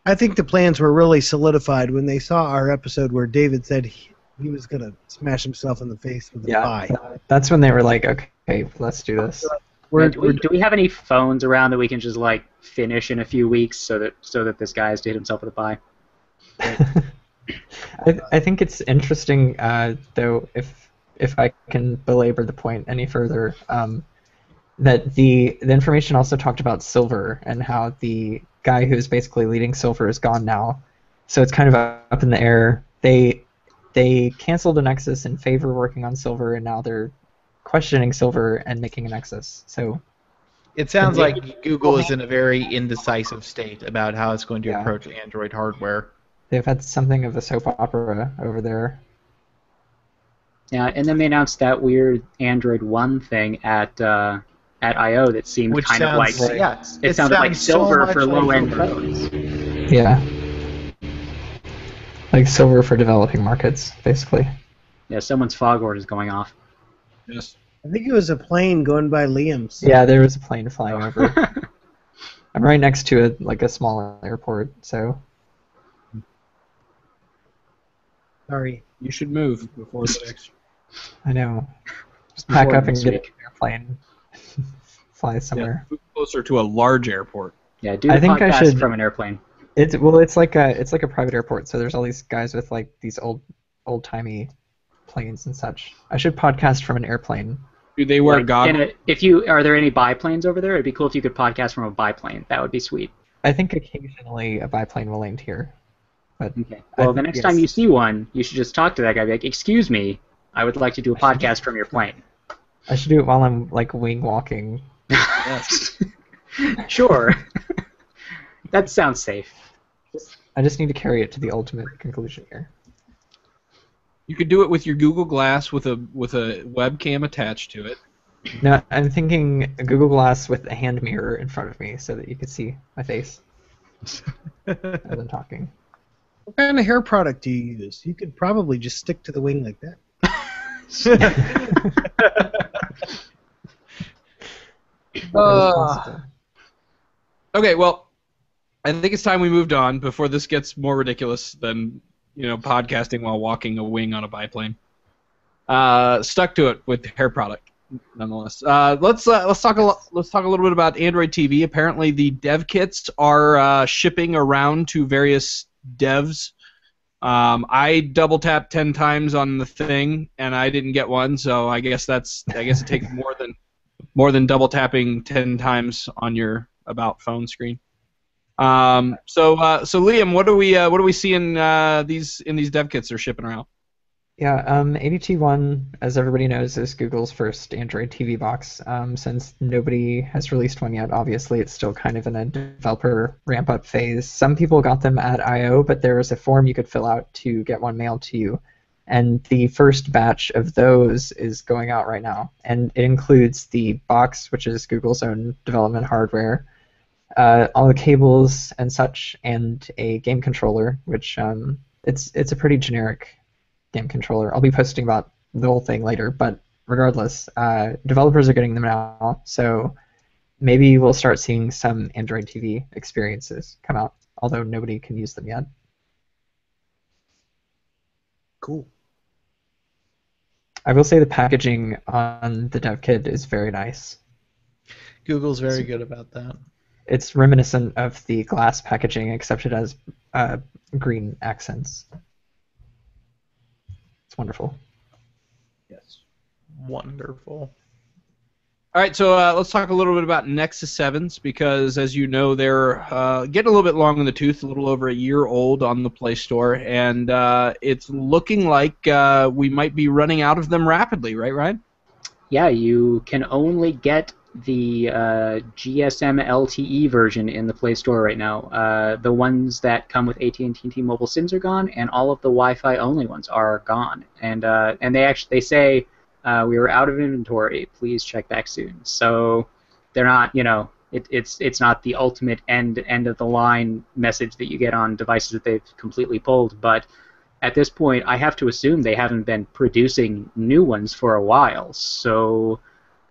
I think the plans were really solidified when they saw our episode where David said he was going to smash himself in the face with a pie. That's when they were like, okay, let's do this. Do we have any phones around that we can just like finish in a few weeks so that this guy has to hit himself with a pie? I think it's interesting, though, if I can belabor the point any further, that the information also talked about Silver and how the guy who's basically leading Silver is gone now, so it's kind of up in the air. They canceled a Nexus in favor of working on Silver, and now they're questioning Silver and making a Nexus. So it sounds like Google is in a very indecisive state about how it's going to approach Android hardware. They've had something of a soap opera over there. Yeah, and then they announced that weird Android One thing at I/O that seemed Which kind of like it sounded like Silver for low-end phones. Yeah. Like Silver for developing markets, basically. Yeah, someone's Foghorn is going off. Yes. I think it was a plane going by Liam's. Yeah, there was a plane flying over. I'm right next to a small airport, so. Sorry. You should move before the next. I know. Just pack Before up and next get week. an airplane. Fly somewhere. Move closer to a large airport. Yeah, do the I think I podcast should- from an airplane. It's like a private airport, so there's all these guys with like these old timey planes and such. I should podcast from an airplane. Do they wear Like, goggles? are there any biplanes over there? It'd be cool if you could podcast from a biplane. That would be sweet. I think occasionally a biplane will land here. But Okay. Well, the next time you yes. see one, you should just talk to that guy. Be like, "Excuse me, I would like to do a podcast from your plane." I should do it while I'm like wing walking. Sure. That sounds safe. I just need to carry it to the ultimate conclusion here. You could do it with your Google Glass with a webcam attached to it. No, I'm thinking a Google Glass with a hand mirror in front of me so that you could see my face as I'm talking. What kind of hair product do you use? You could probably just stick to the wing like that. Okay, well, I think it's time we moved on before this gets more ridiculous than podcasting while walking a wing on a biplane. Stuck to it with hair product, nonetheless. Let's talk a little bit about Android TV. Apparently, the dev kits are shipping around to various devs. I double tapped 10 times on the thing and I didn't get one, so I guess it takes more than double tapping 10 times on your about phone screen. So Liam, what do we see in these dev kits they're shipping around? Yeah, ADT1, as everybody knows, is Google's first Android TV box. Since nobody has released one yet, obviously it's still kind of in a developer ramp-up phase. Some people got them at I.O., but there was a form you could fill out to get one mailed to you. And the first batch of those is going out right now. And it includes the box, which is Google's own development hardware, all the cables and such, and a game controller, which it's a pretty generic game controller. I'll be posting about the whole thing later, but regardless, developers are getting them now, so maybe we'll start seeing some Android TV experiences come out, although nobody can use them yet. Cool. I will say the packaging on the dev kit is very nice. Google's very good about that. It's reminiscent of the glass packaging, except it has green accents. It's wonderful. Yes. Wonderful. All right, so let's talk a little bit about Nexus 7s, because as you know, they're getting a little bit long in the tooth, a little over a year old on the Play Store, and it's looking like we might be running out of them rapidly, right, Ryan? Yeah, you can only get the GSM LTE version in the Play Store right now. The ones that come with AT&T and T-Mobile SIMs are gone, and all of the Wi-Fi only ones are gone. And they say we were out of inventory. Please check back soon. So they're not, it's not the ultimate end of the line message that you get on devices that they've completely pulled. But at this point, I have to assume they haven't been producing new ones for a while. So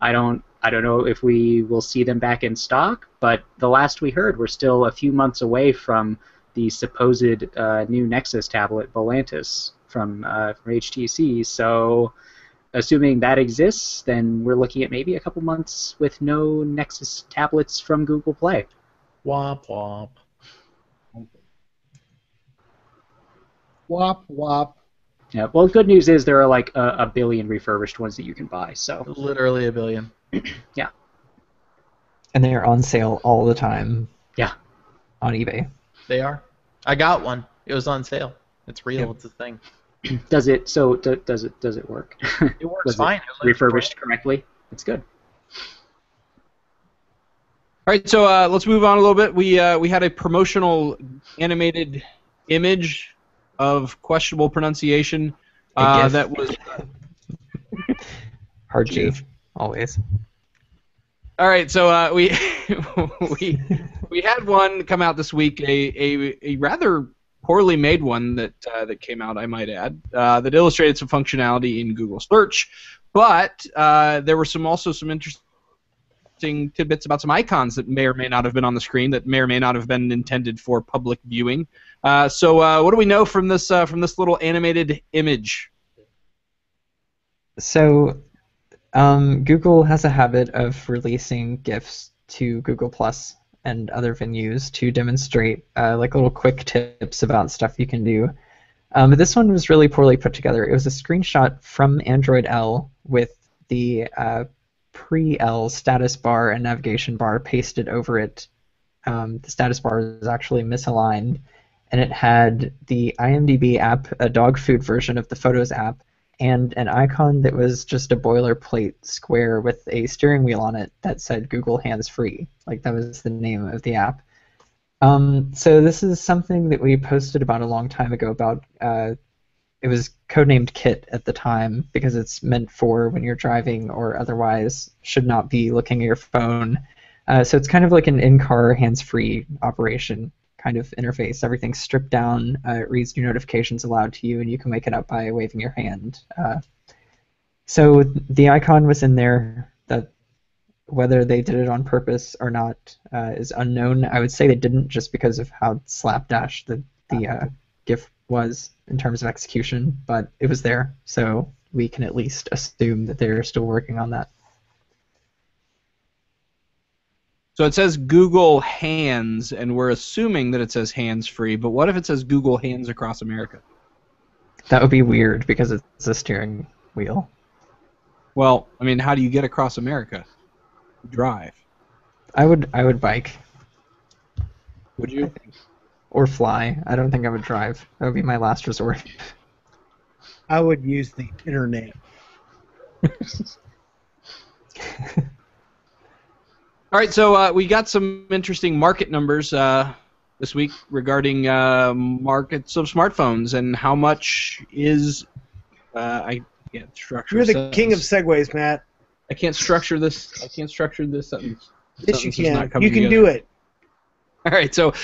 I don't know if we will see them back in stock, but the last we heard, we're still a few months away from the supposed new Nexus tablet, Volantis, from HTC. So assuming that exists, then we're looking at maybe a couple months with no Nexus tablets from Google Play. Womp womp. Wop wop. Yeah. Well, good news is there are like a billion refurbished ones that you can buy. So Literally a billion. yeah. And they are on sale all the time. Yeah. On eBay. They are. I got one. It was on sale. It's real. Yeah. It's a thing. Does it? So does it work? It works Was fine. it refurbished correctly? It's good. All right, so let's move on a little bit. We had a promotional animated image of questionable pronunciation that was Hard G, always. all right. So we had one come out this week, a rather poorly made one that came out, I might add, that illustrated some functionality in Google Search, but there were also some interesting tidbits about some icons that may or may not have been on the screen, that may or may not have been intended for public viewing. So what do we know from this little animated image? So Google has a habit of releasing GIFs to Google Plus and other venues to demonstrate like little quick tips about stuff you can do. But this one was really poorly put together. It was a screenshot from Android L with the pre-L status bar and navigation bar pasted over it. The status bar is actually misaligned, and it had the IMDb app, a dog food version of the Photos app, and an icon that was just a boilerplate square with a steering wheel on it that said Google Hands Free. Like, that was the name of the app. So this is something that we posted about a long time ago about it was codenamed Kit at the time because it's meant for when you're driving or otherwise should not be looking at your phone. So it's kind of like an in-car hands-free operation kind of interface. Everything's stripped down. It reads new notifications aloud to you, and you can wake it up by waving your hand. So the icon was in there. That whether they did it on purpose or not is unknown. I would say they didn't just because of how slapdash the GIF was in terms of execution, but it was there, so we can at least assume that they're still working on that. So it says Google Hands, and we're assuming that it says hands-free, but what if it says Google Hands across America? That would be weird because it's a steering wheel. Well, I mean, how do you get across America? Drive. I would bike. Would you? Or fly. I don't think I would drive. That would be my last resort. I would use the internet. All right, so we got some interesting market numbers this week regarding markets of smartphones and how much is I can't structure. You're the king of segues, Matt. I can't structure this. I can't structure this sentence. Yes, you Sentence is not can. coming You can together. do it. All right, so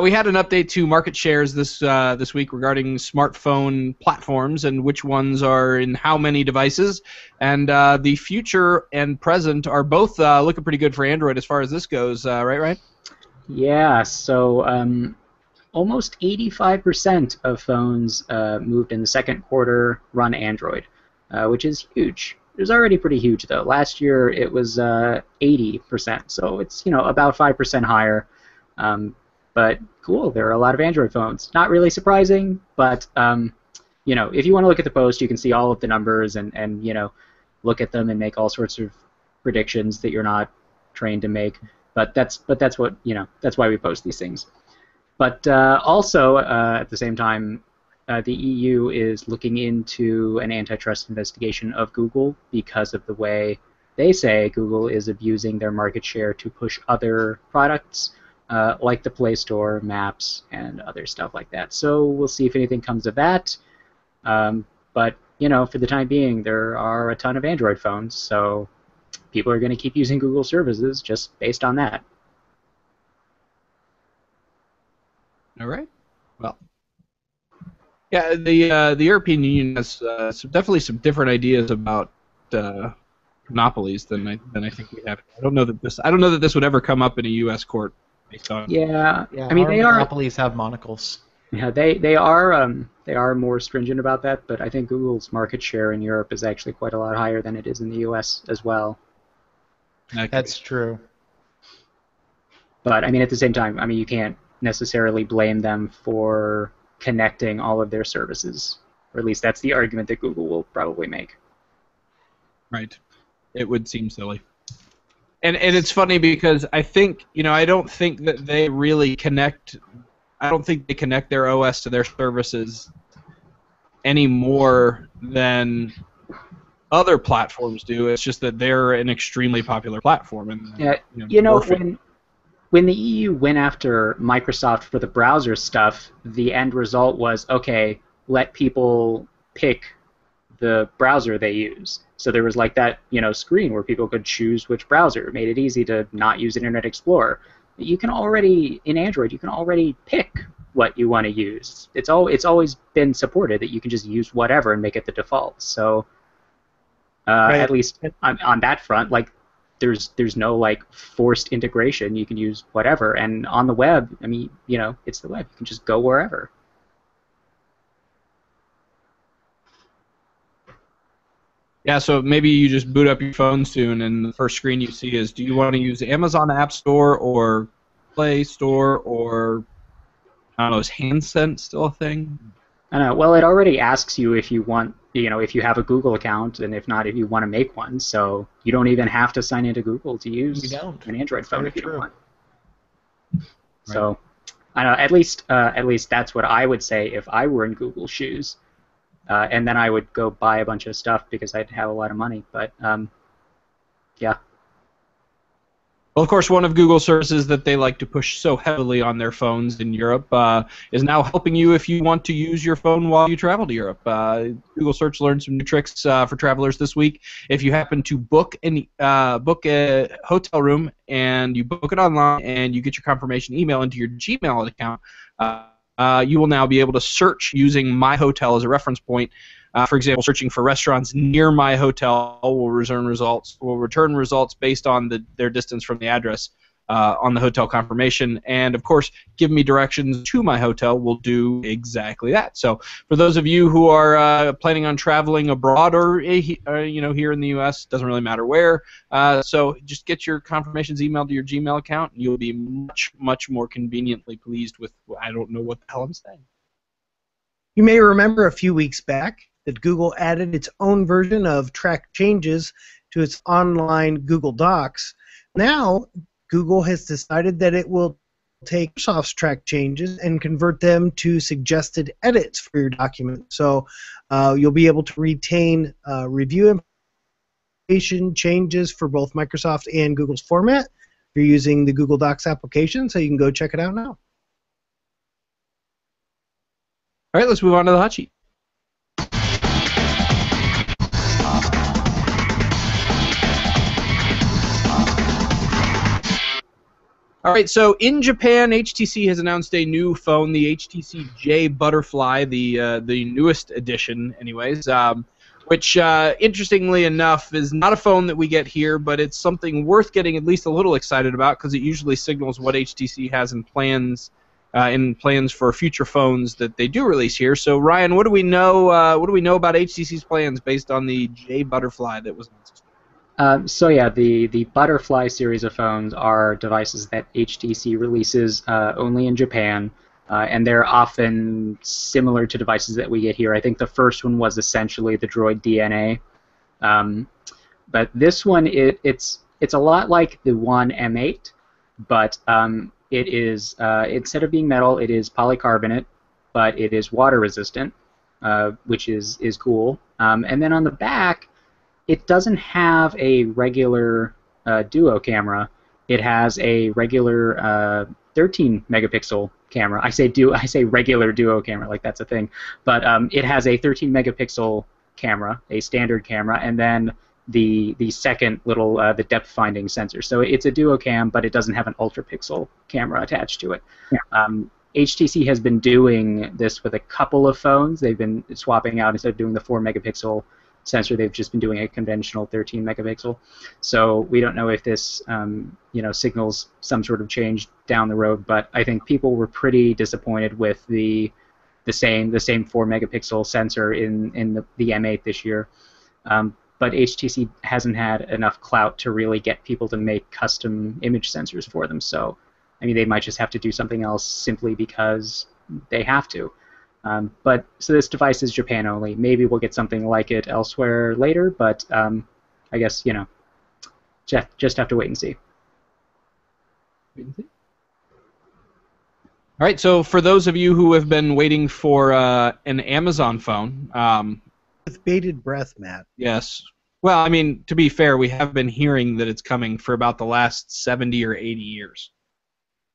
we had an update to market shares this week regarding smartphone platforms and which ones are in how many devices, and the future and present are both looking pretty good for Android as far as this goes, right, Ryan? Yeah, so almost 85% of phones moved in the second quarter run Android, which is huge. It was already pretty huge, though. Last year it was 80%, so it's about 5% higher. But cool, there are a lot of Android phones. Not really surprising, but if you want to look at the post, you can see all of the numbers and look at them and make all sorts of predictions that you're not trained to make. But that's what that's why we post these things. But also at the same time, the EU is looking into an antitrust investigation of Google because of the way they say Google is abusing their market share to push other products. Like the Play Store, Maps, and other stuff like that. So we'll see if anything comes of that. But for the time being, there are a ton of Android phones, so people are going to keep using Google services just based on that. All right. Well, yeah, the European Union has definitely some different ideas about monopolies than I think we have. I don't know that this would ever come up in a U.S. court. Yeah, Yeah, I mean our they are. monopolies have monocles. Yeah, they are more stringent about that, but I think Google's market share in Europe is actually quite a lot higher than it is in the U.S. as well. That's true. But I mean, at the same time, I mean you can't necessarily blame them for connecting all of their services, or at least that's the argument that Google will probably make. Right. It would seem silly. And it's funny because I think, I don't think that they really connect. I don't think they connect their OS to their services any more than other platforms do. It's just that they're an extremely popular platform. And yeah, when the EU went after Microsoft for the browser stuff, the end result was okay. Let people pick the browser they use. So there was like that, screen where people could choose which browser. It made it easy to not use Internet Explorer. You can already, in Android, you can already pick what you want to use. It's always been supported that you can just use whatever and make it the default. So Right. at least on that front, like there's no like forced integration. You can use whatever. And on the web, I mean, it's the web. You can just go wherever. Yeah, so maybe you just boot up your phone soon, and the first screen you see is, do you want to use Amazon App Store or Play Store or, I don't know, is Handsense still a thing? I don't know. Well, it already asks you if you want, if you have a Google account, and if not, if you want to make one. So you don't even have to sign into Google to use an Android phone if you don't want. Right. So, I don't know. At least that's what I would say if I were in Google's shoes. And then I would go buy a bunch of stuff because I'd have a lot of money. But yeah. Well, of course, one of Google's services that they like to push so heavily on their phones in Europe is now helping you if you want to use your phone while you travel to Europe. Google Search learned some new tricks for travelers this week. If you happen to book a hotel room and you book it online and you get your confirmation email into your Gmail account, you will now be able to search using My Hotel as a reference point. For example, searching for restaurants near my hotel will return results based on their distance from the address on the hotel confirmation. And of course, give me directions to my hotel will do exactly that. So for those of you who are planning on traveling abroad or here in the U.S., doesn't really matter where. So just get your confirmations emailed to your Gmail account, and you'll be much more conveniently pleased with. I don't know what the hell I'm saying. You may remember a few weeks back that Google added its own version of track changes to its online Google Docs. Now, Google has decided that it will take Microsoft's track changes and convert them to suggested edits for your document. So you'll be able to retain review information changes for both Microsoft and Google's format if you're using the Google Docs application, so you can go check it out now. All right, let's move on to the hot sheet. All right, so in Japan, HTC has announced a new phone, the HTC J Butterfly, the newest edition, anyways, which, interestingly enough, is not a phone that we get here, but it's something worth getting at least a little excited about because it usually signals what HTC has in plans for future phones that they do release here. So, Ryan, what do we know? What do we know about HTC's plans based on the J Butterfly that was announced? The Butterfly series of phones are devices that HTC releases only in Japan, and they're often similar to devices that we get here. I think the first one was essentially the Droid DNA, but this one it's a lot like the One M8, but it is instead of being metal, it is polycarbonate, but it is water resistant, which is cool. And then on the back, it doesn't have a regular duo camera. It has a regular 13 megapixel camera. I say regular duo camera, like that's a thing. But it has a 13 megapixel camera, a standard camera, and then the second little the depth finding sensor. So it's a duo cam, but it doesn't have an ultra pixel camera attached to it. Yeah. HTC has been doing this with a couple of phones. They've been swapping out, instead of doing the 4 megapixel sensor, they've just been doing a conventional 13 megapixel. So we don't know if this signals some sort of change down the road, but I think people were pretty disappointed with the same 4 megapixel sensor in the M8 this year. But HTC hasn't had enough clout to really get people to make custom image sensors for them. So I mean, they might just have to do something else simply because they have to. So this device is Japan only. Maybe we'll get something like it elsewhere later, but I guess, just have to wait and see. All right, so for those of you who have been waiting for an Amazon phone... with bated breath, Matt. Yes. Well, I mean, to be fair, we have been hearing that it's coming for about the last 70 or 80 years.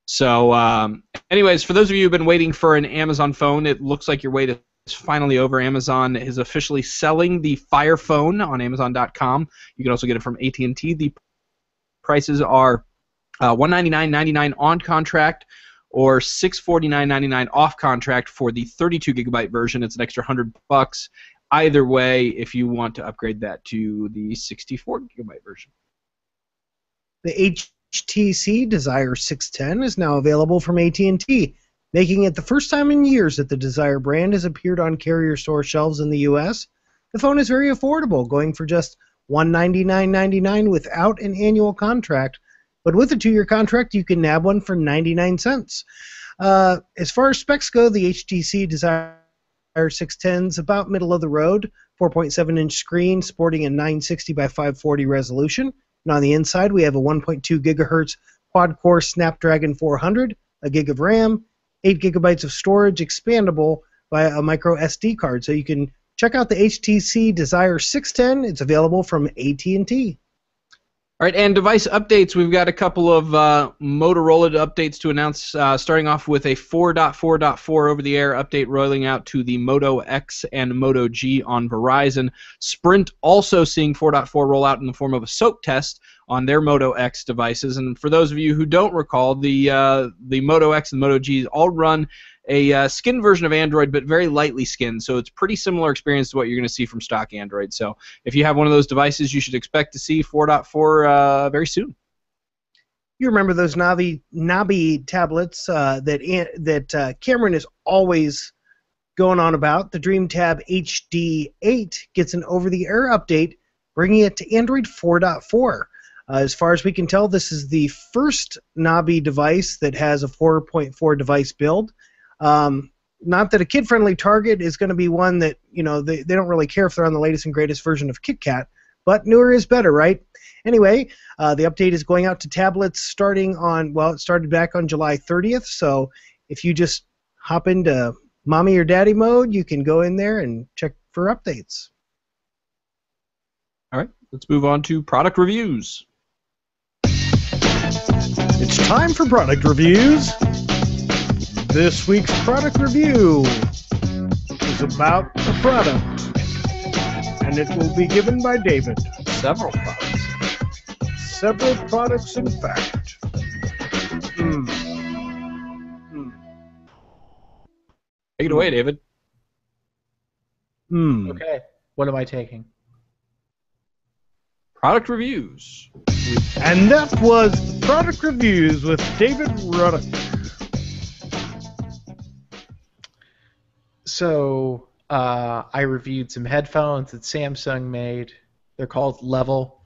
So, anyways, for those of you who've been waiting for an Amazon phone, it looks like your wait is finally over. Amazon is officially selling the Fire Phone on Amazon.com. You can also get it from AT&T. The prices are $199.99 on contract or $649.99 off contract for the 32 gigabyte version. It's an extra $100. Either way, if you want to upgrade that to the 64 gigabyte version. The HTC Desire 610 is now available from AT&T, making it the first time in years that the Desire brand has appeared on carrier store shelves in the U.S. The phone is very affordable, going for just $199.99 without an annual contract, but with a 2-year contract, you can nab one for 99 cents. As far as specs go, the HTC Desire 610 is about middle of the road, 4.7-inch screen sporting a 960 by 540 resolution. And on the inside, we have a 1.2 gigahertz quad-core Snapdragon 400, a gig of RAM, 8 gigabytes of storage, expandable via a micro SD card. So you can check out the HTC Desire 610. It's available from AT&T. All right, and device updates. We've got a couple of Motorola updates to announce, starting off with a 4.4.4 over-the-air update rolling out to the Moto X and Moto G on Verizon. Sprint also seeing 4.4 roll out in the form of a soak test on their Moto X devices. And for those of you who don't recall, the Moto X and Moto G all run a skinned version of Android, but very lightly skinned, so it's pretty similar experience to what you're going to see from stock Android. So if you have one of those devices, you should expect to see 4.4 very soon. You remember those Nabi tablets that Cameron is always going on about. The DreamTab HD8 gets an over-the-air update, bringing it to Android 4.4. As far as we can tell, this is the first Nabi device that has a 4.4 device build. Not that a kid-friendly target is going to be one that, they don't really care if they're on the latest and greatest version of KitKat, but newer is better, right? Anyway, the update is going out to tablets starting on, it started back on July 30th, so if you just hop into mommy or daddy mode, you can go in there and check for updates. All right, let's move on to product reviews. It's time for product reviews. This week's product review is about a product, and it will be given by David. Several products. Several products, in fact. Take it away, David. Okay, what am I taking? Product reviews. And that was product reviews with David Ruddock. So, I reviewed some headphones that Samsung made. They're called Level.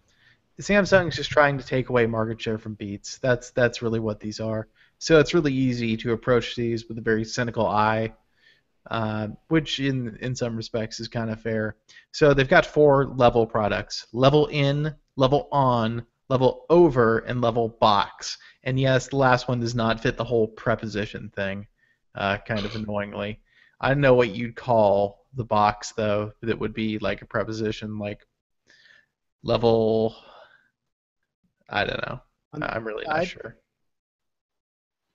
Samsung is just trying to take away market share from Beats. That's really what these are. So it's really easy to approach these with a very cynical eye, which in some respects is kind of fair. So they've got 4 Level products: Level In, Level On, Level Over, and Level Box. And yes, the last one does not fit the whole preposition thing, kind of annoyingly. I don't know what you'd call the box, though, that would be like a preposition, like level. I don't know. I'm really not sure.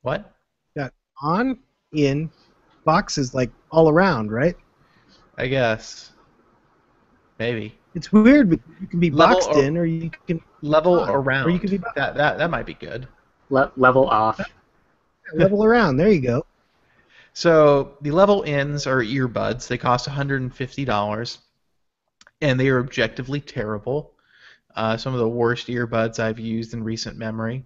What? Got on, in, box is like all around, right? I guess. Maybe. It's weird because you can be Level boxed in, or you can level on, around. or you can be boxed. That might be good. Level off. Level around. There you go. So the Level Ins are earbuds. They cost $150, and they are objectively terrible. Some of the worst earbuds I've used in recent memory,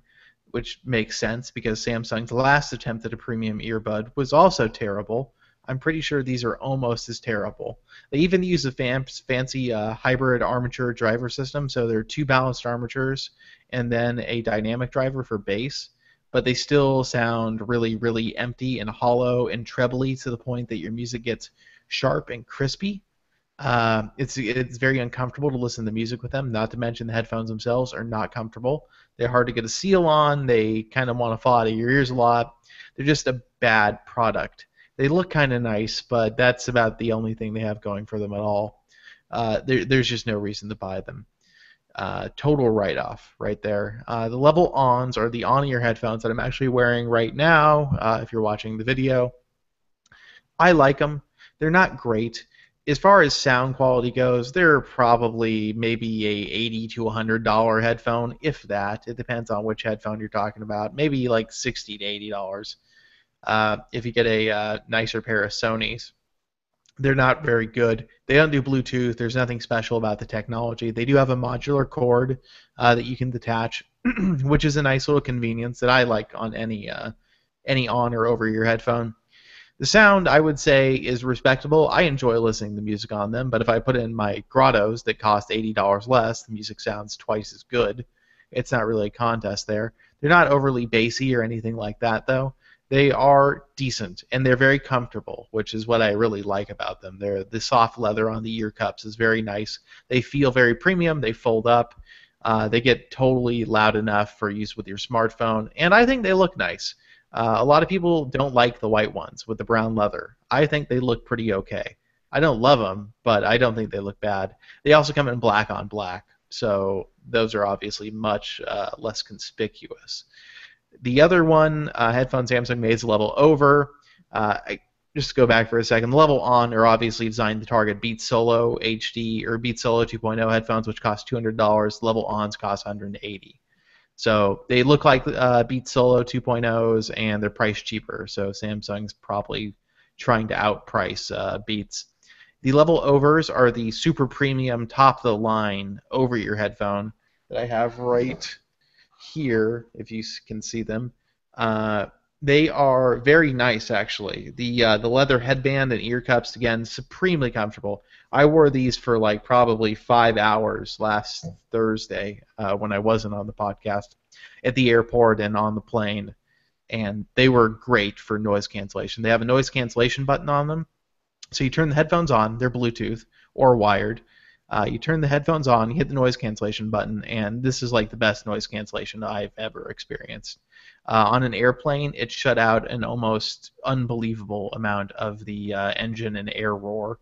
which makes sense because Samsung's last attempt at a premium earbud was also terrible. I'm pretty sure these are almost as terrible. They even use a fancy hybrid armature driver system, so there are 2 balanced armatures and then a dynamic driver for bass. But they still sound really, really empty and hollow and trebly to the point that your music gets sharp and crispy. It's very uncomfortable to listen to music with them, not to mention the headphones themselves are not comfortable. They're hard to get a seal on. They kind of want to fall out of your ears a lot. They're just a bad product. They look kind of nice, but that's about the only thing they have going for them at all. There's just no reason to buy them. Total write-off right there. The Level Ons are the on-ear headphones that I'm actually wearing right now, if you're watching the video. I like them. They're not great. As far as sound quality goes, they're probably maybe a $80 to $100 headphone, if that. It depends on which headphone you're talking about. Maybe like $60 to $80 if you get a nicer pair of Sonys. They're not very good. They don't do Bluetooth. There's nothing special about the technology. They do have a modular cord that you can detach, which is a nice little convenience that I like on any on or over-ear headphone. The sound, I would say, is respectable. I enjoy listening to music on them, but if I put in my Grottos that cost $80 less, the music sounds twice as good. It's not really a contest there. They're not overly bassy or anything like that, though. They are decent, and they're very comfortable, which is what I really like about them. The soft leather on the ear cups is very nice. They feel very premium. They fold up. They get totally loud enough for use with your smartphone, and I think they look nice. A lot of people don't like the white ones with the brown leather. I think they look pretty okay. I don't love them, but I don't think they look bad. They also come in black on black, so those are obviously much less conspicuous. The other one, headphone Samsung made is a level over. Just to go back for a second, the level on are obviously designed to target Beats Solo HD or Beats Solo 2.0 headphones, which cost $200. Level ons cost $180. So they look like Beats Solo 2.0s, and they're priced cheaper. So Samsung's probably trying to outprice Beats. The level overs are the super premium, top of the line over-ear headphone that I have right here, if you can see them. They are very nice, actually. The leather headband and ear cups, again, supremely comfortable. I wore these for like probably 5 hours last Thursday when I wasn't on the podcast at the airport and on the plane, and they were great for noise cancellation. They have a noise cancellation button on them, so you turn the headphones on. They're Bluetooth or wired. You turn the headphones on, you hit the noise cancellation button, and this is like the best noise cancellation I've ever experienced. On an airplane, it shut out an almost unbelievable amount of the engine and air roar.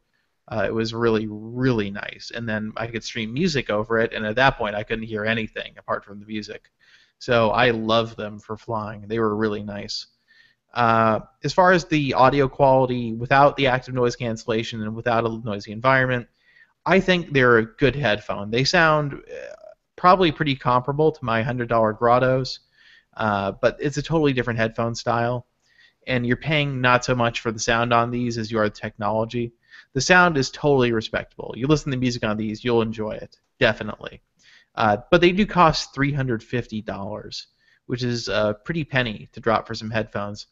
It was really, really nice. And then I could stream music over it, and at that point I couldn't hear anything apart from the music. So I love them for flying. They were really nice. As far as the audio quality, without the active noise cancellation and without a noisy environment, I think they're a good headphone. They sound probably pretty comparable to my $100 Grottos, but it's a totally different headphone style, and you're paying not so much for the sound on these as you are the technology. The sound is totally respectable. You listen to music on these, you'll enjoy it, definitely. But they do cost $350, which is a pretty penny to drop for some headphones.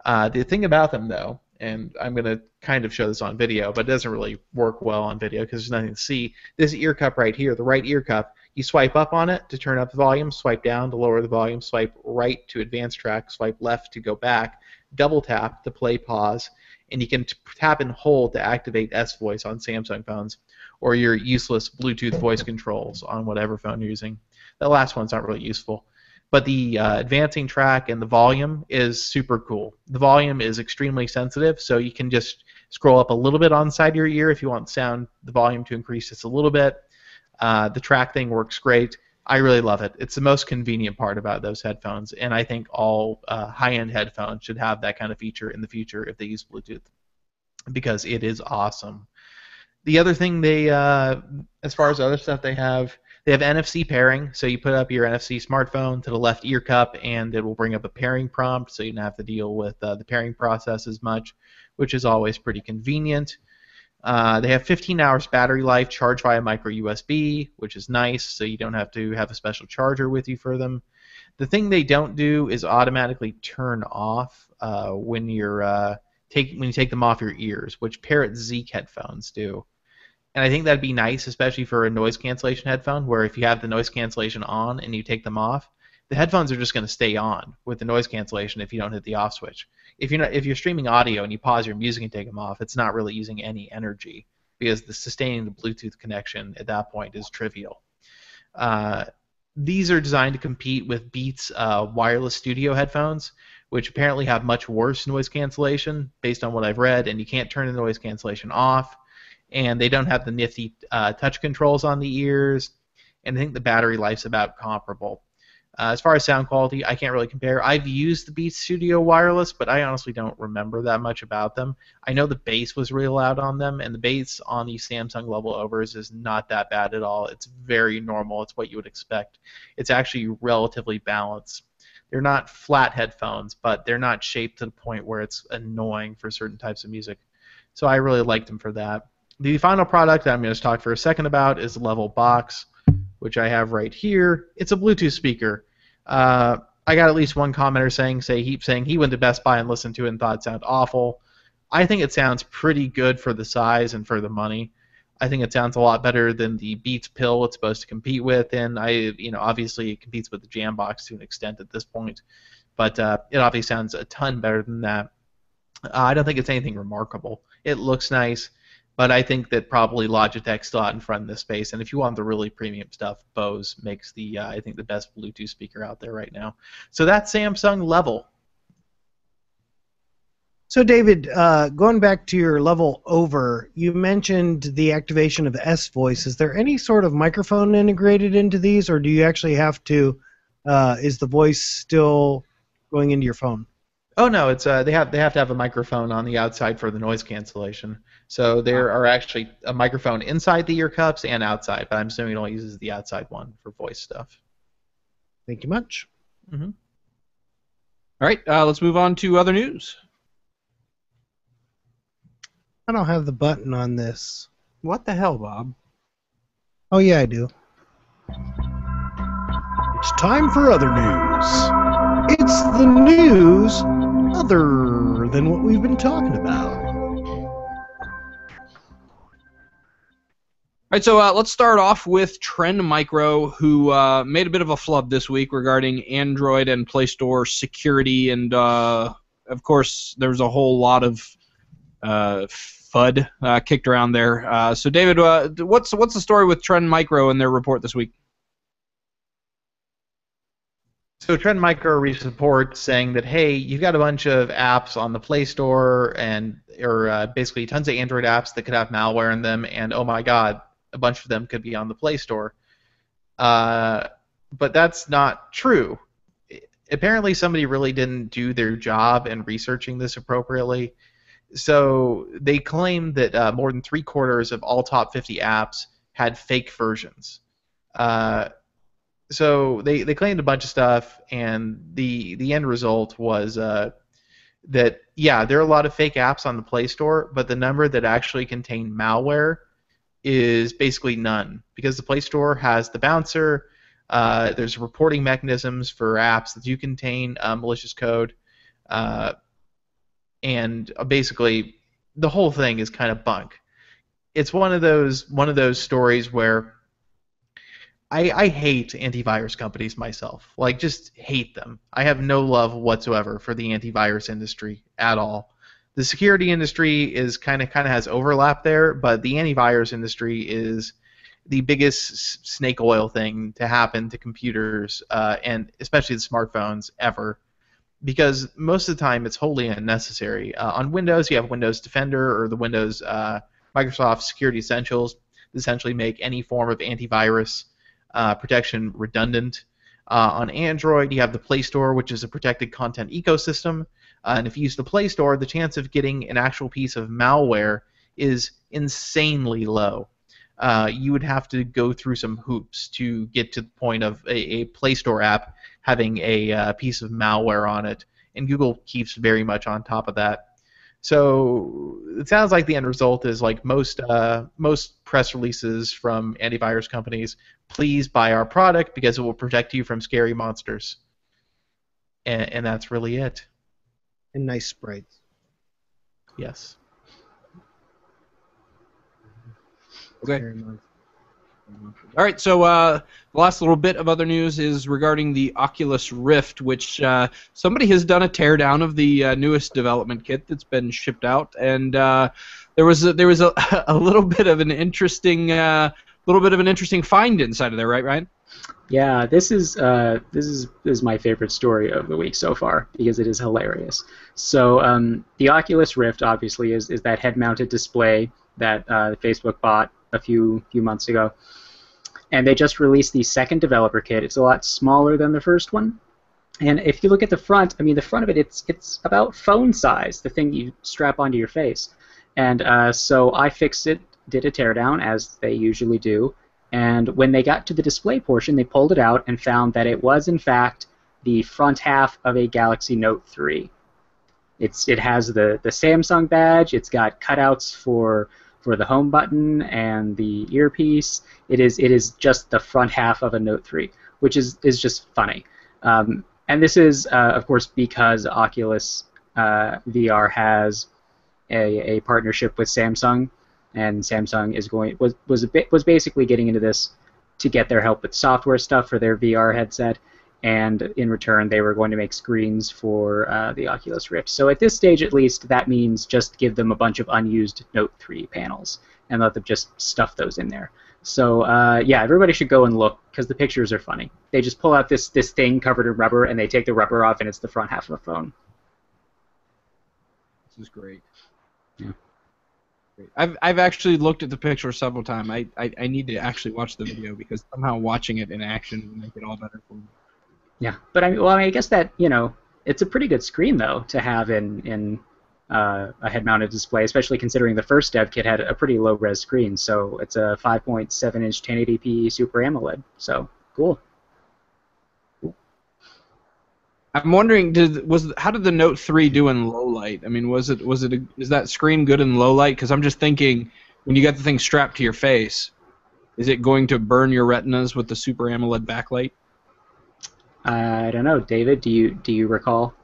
The thing about them, though, and I'm going to kind of show this on video, but it doesn't really work well on video because there's nothing to see. This ear cup right here, the right ear cup, you swipe up on it to turn up the volume, swipe down to lower the volume, swipe right to advance track, swipe left to go back, double tap to play pause, and you can tap and hold to activate S-Voice on Samsung phones, or your useless Bluetooth voice controls on whatever phone you're using. That last one's not really useful. But the advancing track and the volume is super cool. The volume is extremely sensitive, so you can just scroll up a little bit on the side of your ear if you want the volume to increase just a little bit. The track thing works great. I really love it. It's the most convenient part about those headphones, and I think all high-end headphones should have that kind of feature in the future if they use Bluetooth, because it is awesome. The other thing as far as other stuff they have NFC pairing, so you put up your NFC smartphone to the left ear cup, and it will bring up a pairing prompt, so you don't have to deal with the pairing process as much, which is always pretty convenient. They have 15 hours battery life, charged via micro USB, which is nice, so you don't have to have a special charger with you for them. The thing they don't do is automatically turn off when you take them off your ears, which Parrot Zeek headphones do. And I think that'd be nice, especially for a noise cancellation headphone, where if you have the noise cancellation on and you take them off, the headphones are just going to stay on with the noise cancellation if you don't hit the off switch. If you're streaming audio and you pause your music and take them off, it's not really using any energy because sustaining the Bluetooth connection at that point is trivial. These are designed to compete with Beats wireless studio headphones, which apparently have much worse noise cancellation based on what I've read, and you can't turn the noise cancellation off. And they don't have the nifty touch controls on the ears, and I think the battery life's about comparable. As far as sound quality, I can't really compare. I've used the Beats Studio Wireless, but I honestly don't remember that much about them. I know the bass was really loud on them, and the bass on these Samsung level overs is not that bad at all. It's very normal. It's what you would expect. It's actually relatively balanced. They're not flat headphones, but they're not shaped to the point where it's annoying for certain types of music. So I really liked them for that. The final product that I'm going to talk for a second about is the Level Box, which I have right here. It's a Bluetooth speaker. I got at least one commenter saying he went to Best Buy and listened to it and thought it sounded awful. I think it sounds pretty good for the size and for the money. I think it sounds a lot better than the Beats Pill it's supposed to compete with, and obviously it competes with the Jambox to an extent at this point, but it obviously sounds a ton better than that. I don't think it's anything remarkable. It looks nice. But I think that probably Logitech's still out in front in this space, and if you want the really premium stuff, Bose makes I think the best Bluetooth speaker out there right now. So that's Samsung Level. So, David, going back to your level over, you mentioned the activation of S voice. Is there any sort of microphone integrated into these, or do you actually have to? Is the voice still going into your phone? Oh no, it's they have to have a microphone on the outside for the noise cancellation. So there are actually a microphone inside the ear cups and outside, but I'm assuming it only uses the outside one for voice stuff. Thank you much. Mm-hmm. All right, let's move on to other news. I don't have the button on this. What the hell, Bob? Oh, yeah, I do. It's time for other news. It's the news other than what we've been talking about. All right, so let's start off with Trend Micro, who made a bit of a flub this week regarding Android and Play Store security, and of course, there's a whole lot of FUD kicked around there. So, David, what's the story with Trend Micro and their report this week? So Trend Micro released a report saying that, hey, you've got a bunch of apps on the Play Store or basically tons of Android apps that could have malware in them, and oh my God, a bunch of them could be on the Play Store. But that's not true. Apparently somebody really didn't do their job in researching this appropriately. So they claim that more than 3/4 of all top 50 apps had fake versions. So they claimed a bunch of stuff, and the end result was that, yeah, there are a lot of fake apps on the Play Store, but the number that actually contain malware is basically none, because the Play Store has the bouncer, there's reporting mechanisms for apps that do contain malicious code, and basically the whole thing is kind of bunk. It's one of those stories where I hate antivirus companies myself. Like, just hate them. I have no love whatsoever for the antivirus industry at all. The security industry is kind of has overlap there, but the antivirus industry is the biggest snake oil thing to happen to computers, and especially the smartphones, ever. Because most of the time it's wholly unnecessary. On Windows, you have Windows Defender or the Windows Microsoft Security Essentials that essentially make any form of antivirus protection redundant. On Android, you have the Play Store, which is a protected content ecosystem. And if you use the Play Store, the chance of getting an actual piece of malware is insanely low. You would have to go through some hoops to get to the point of a Play Store app having a piece of malware on it, and Google keeps very much on top of that. So it sounds like the end result is like most press releases from antivirus companies: please buy our product because it will protect you from scary monsters. And that's really it. And nice sprites. Yes. Okay. Very nice. All right, so the last little bit of other news is regarding the Oculus Rift, which somebody has done a teardown of the newest development kit that's been shipped out, and there was a little bit of an interesting find inside of there, right, Ryan? Yeah, this is my favorite story of the week so far because it is hilarious. So the Oculus Rift obviously is that head-mounted display that Facebook bought a few months ago, and they just released the second developer kit. It's a lot smaller than the first one, and if you look at the front, I mean, the front of it's about phone size, the thing you strap onto your face. And so I fixed it, did a teardown as they usually do, and when they got to the display portion, they pulled it out and found that it was in fact the front half of a Galaxy Note 3. It has the Samsung badge. It's got cutouts for the home button and the earpiece. It is just the front half of a Note 3, which is just funny. And this is of course because Oculus VR has a partnership with Samsung, and Samsung was basically getting into this to get their help with software stuff for their VR headset, and in return they were going to make screens for the Oculus Rift. So at this stage, at least, that means just give them a bunch of unused Note 3 panels and let them just stuff those in there. So yeah, everybody should go and look because the pictures are funny. They just pull out this thing covered in rubber and they take the rubber off and it's the front half of a phone. This is great. Yeah. Great. I've actually looked at the picture several times. I need to actually watch the video because somehow watching it in action will make it all better for me. Yeah, but I guess that it's a pretty good screen though to have in a head-mounted display, especially considering the first dev kit had a pretty low-res screen. So it's a 5.7-inch 1080p Super AMOLED. So cool. I'm wondering, how did the Note 3 do in low light? I mean, is that screen good in low light? Because I'm just thinking, when you got the thing strapped to your face, is it going to burn your retinas with the Super AMOLED backlight? I don't know, David. Do you recall?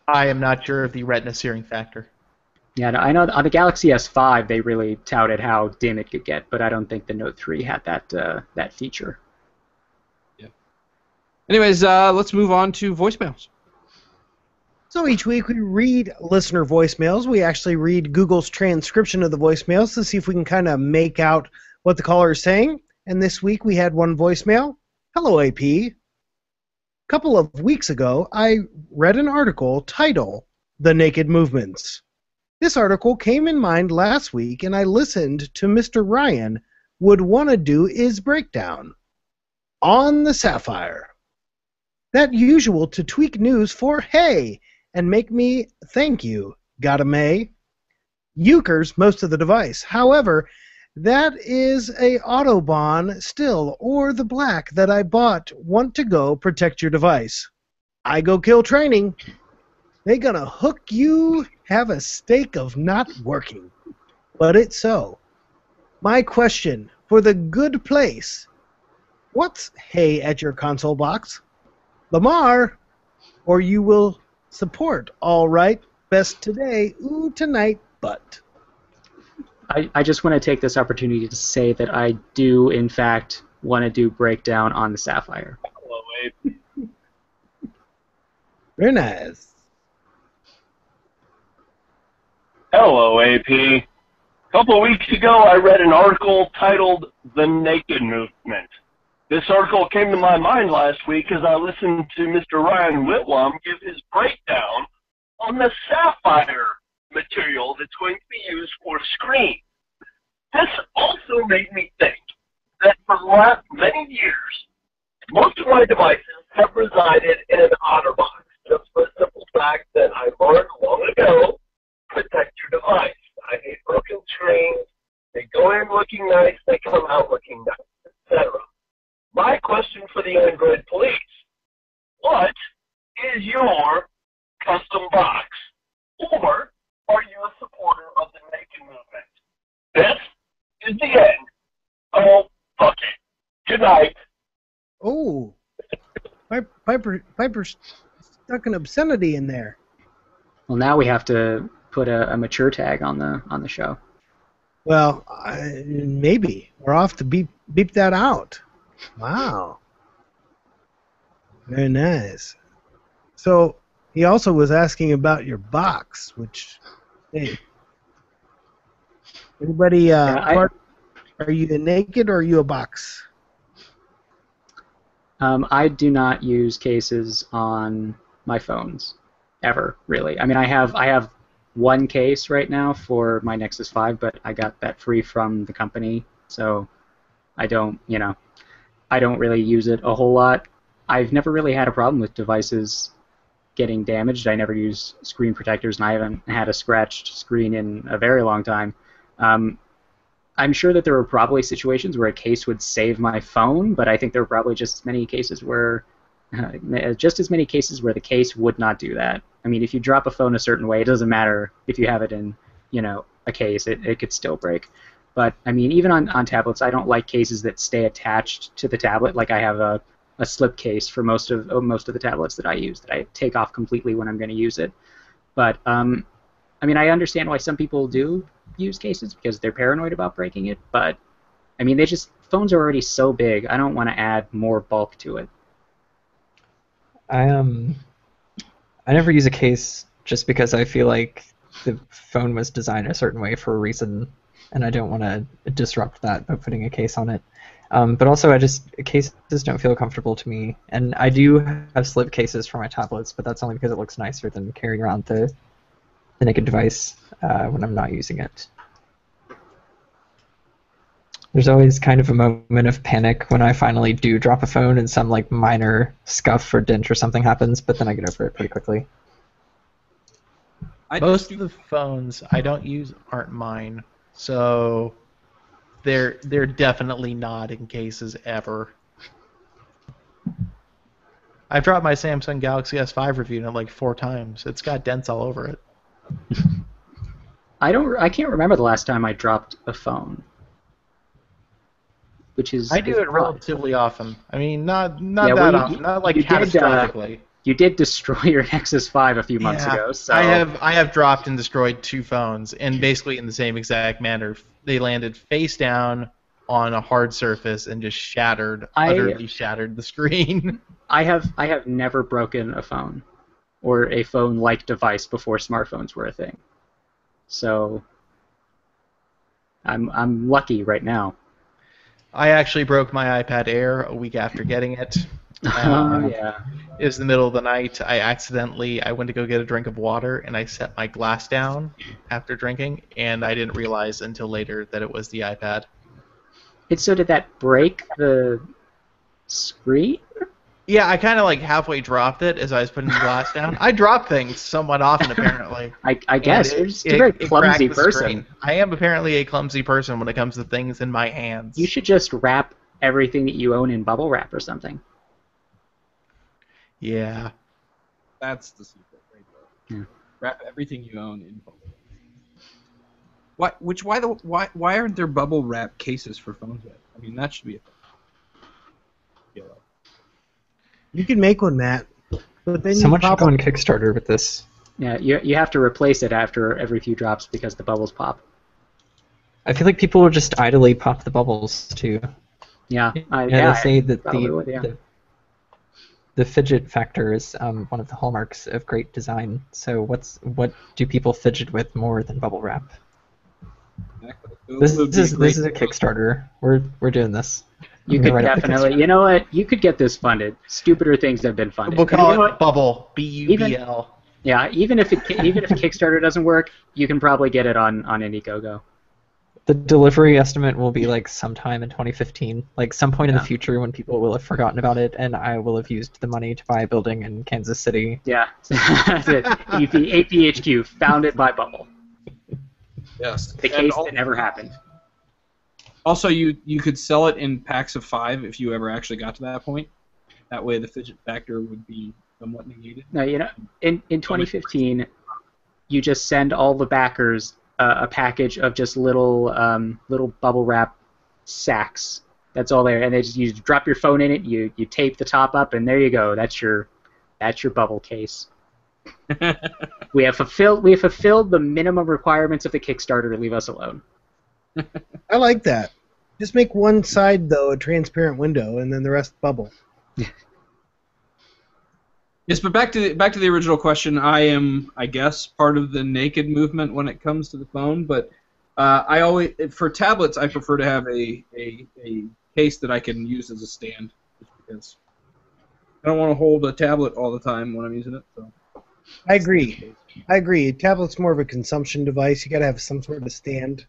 I am not sure of the retina searing factor. Yeah, I know on the Galaxy S5 they really touted how dim it could get, but I don't think the Note 3 had that feature. Anyways, let's move on to voicemails. So each week we read listener voicemails. We actually read Google's transcription of the voicemails to see if we can kind of make out what the caller is saying. And this week we had one voicemail. Hello, AP. A couple of weeks ago, I read an article titled The Naked Movements. This article came in mind last week, and I listened to Mr. Ryan would want to do his breakdown on the Sapphire. That usual to tweak news for hey and make me thank you, gotta May. Euchre's most of the device. However, that is a Autobahn still, or the black that I bought. Want to go protect your device. I go kill training. They gonna hook you, have a stake of not working. But it's so. My question for the good place. What's hey at your console box? Lamar, or you will support. All right, best today, ooh tonight, but. I just want to take this opportunity to say that I do, in fact, want to do breakdown on the Sapphire. Hello, Abe. Very nice. Hello, AP. A couple of weeks ago, I read an article titled The Naked Movement. This article came to my mind last week as I listened to Mr. Ryan Whitlam give his breakdown on the sapphire material that's going to be used for screen. This also made me think that for the last many years, most of my devices have resided in an OtterBox, just for the simple fact that I learned long ago, protect your device. I hate broken screens. They go in looking nice, they come out looking nice, etc. My question for the Android police, what is your custom box? Or are you a supporter of the naked movement? This is the end. Oh, fuck it. Good night. Oh, Piper stuck an obscenity in there. Well, now we have to put a mature tag on the show. Well, maybe. We're off to beep that out. Wow. Very nice. So, he also was asking about your box, which, hey. Anybody, are you a naked or are you a box? I do not use cases on my phones, ever, really. I mean, I have one case right now for my Nexus 5, but I got that free from the company, so I don't really use it a whole lot. I've never really had a problem with devices getting damaged. I never use screen protectors, and I haven't had a scratched screen in a very long time. I'm sure that there were probably situations where a case would save my phone, but I think there were probably just as many cases where the case would not do that. I mean, if you drop a phone a certain way, it doesn't matter if you have it in, a case. It could still break. But, I mean, even on tablets, I don't like cases that stay attached to the tablet. Like I have a slip case for most of the tablets that I use that I take off completely when I'm going to use it. But, I mean, I understand why some people do use cases because they're paranoid about breaking it. But, I mean, phones are already so big. I don't want to add more bulk to it. I never use a case just because I feel like the phone was designed a certain way for a reason, and I don't want to disrupt that by putting a case on it. But also, cases don't feel comfortable to me, and I do have slip cases for my tablets, but that's only because it looks nicer than carrying around the the naked device when I'm not using it. There's always kind of a moment of panic when I finally do drop a phone and some like minor scuff or dent or something happens, but then I get over it pretty quickly. Most of the phones I don't use aren't mine, so they're definitely not in cases ever. I've dropped my Samsung Galaxy S5 review in it like 4 times. It's got dents all over it. I can't remember the last time I dropped a phone. Which is I do it odd. relatively often. I mean, not Yeah, that well, often, not like you did, catastrophically. You did destroy your Nexus 5 a few months ago, so I have dropped and destroyed 2 phones, and basically in the same exact manner. They landed face down on a hard surface and just utterly shattered the screen. I have never broken a phone or a phone-like device before smartphones were a thing. So I'm lucky right now. I actually broke my iPad Air a week after getting it. Yeah. It was the middle of the night. I went to go get a drink of water, and I set my glass down after drinking, and I didn't realize until later that it was the iPad. So did that break the screen? Yeah, I kind of like halfway dropped it as I was putting the glass down. I drop things somewhat often, apparently. I guess. You're just a very clumsy person. I am apparently a clumsy person when it comes to things in my hands. You should just wrap everything that you own in bubble wrap or something. Yeah. That's the secret right there. Yeah. Wrap everything you own in bubble wrap. Why aren't there bubble wrap cases for phones yet? I mean, that should be a thing. You can make one, Matt. But then Someone should go on Kickstarter with this. Yeah, you have to replace it after every few drops because the bubbles pop. I feel like people will just idly pop the bubbles too. Yeah, They say that would, the fidget factor is one of the hallmarks of great design. So what do people fidget with more than bubble wrap? Exactly. This is a Kickstarter. We're doing this. You could definitely, you know what? You could get this funded. Stupider things have been funded. We'll call it Bubble. BUBL. Yeah, even if Kickstarter doesn't work, you can probably get it on Indiegogo. The delivery estimate will be like sometime in 2015, like some point in the future when people will have forgotten about it, and I will have used the money to buy a building in Kansas City. Yeah, that's it. APHQ, founded by Bubble. Yes. The case that never happened. Also, you could sell it in packs of 5 if you ever actually got to that point. That way, the fidget factor would be somewhat negated. No, in 2015, you just send all the backers a package of just little bubble wrap sacks. That's all there, and you drop your phone in it. You tape the top up, and there you go. That's your bubble case. We have fulfilled the minimum requirements of the Kickstarter. Leave us alone. I like that. Just make one side, though, a transparent window, and then the rest bubble. Yes, but back to the original question. I am, I guess, part of the naked movement when it comes to the phone. But I always, for tablets, I prefer to have a case that I can use as a stand, just because I don't want to hold a tablet all the time when I'm using it. So. I agree. A tablet's more of a consumption device. You got to have some sort of stand,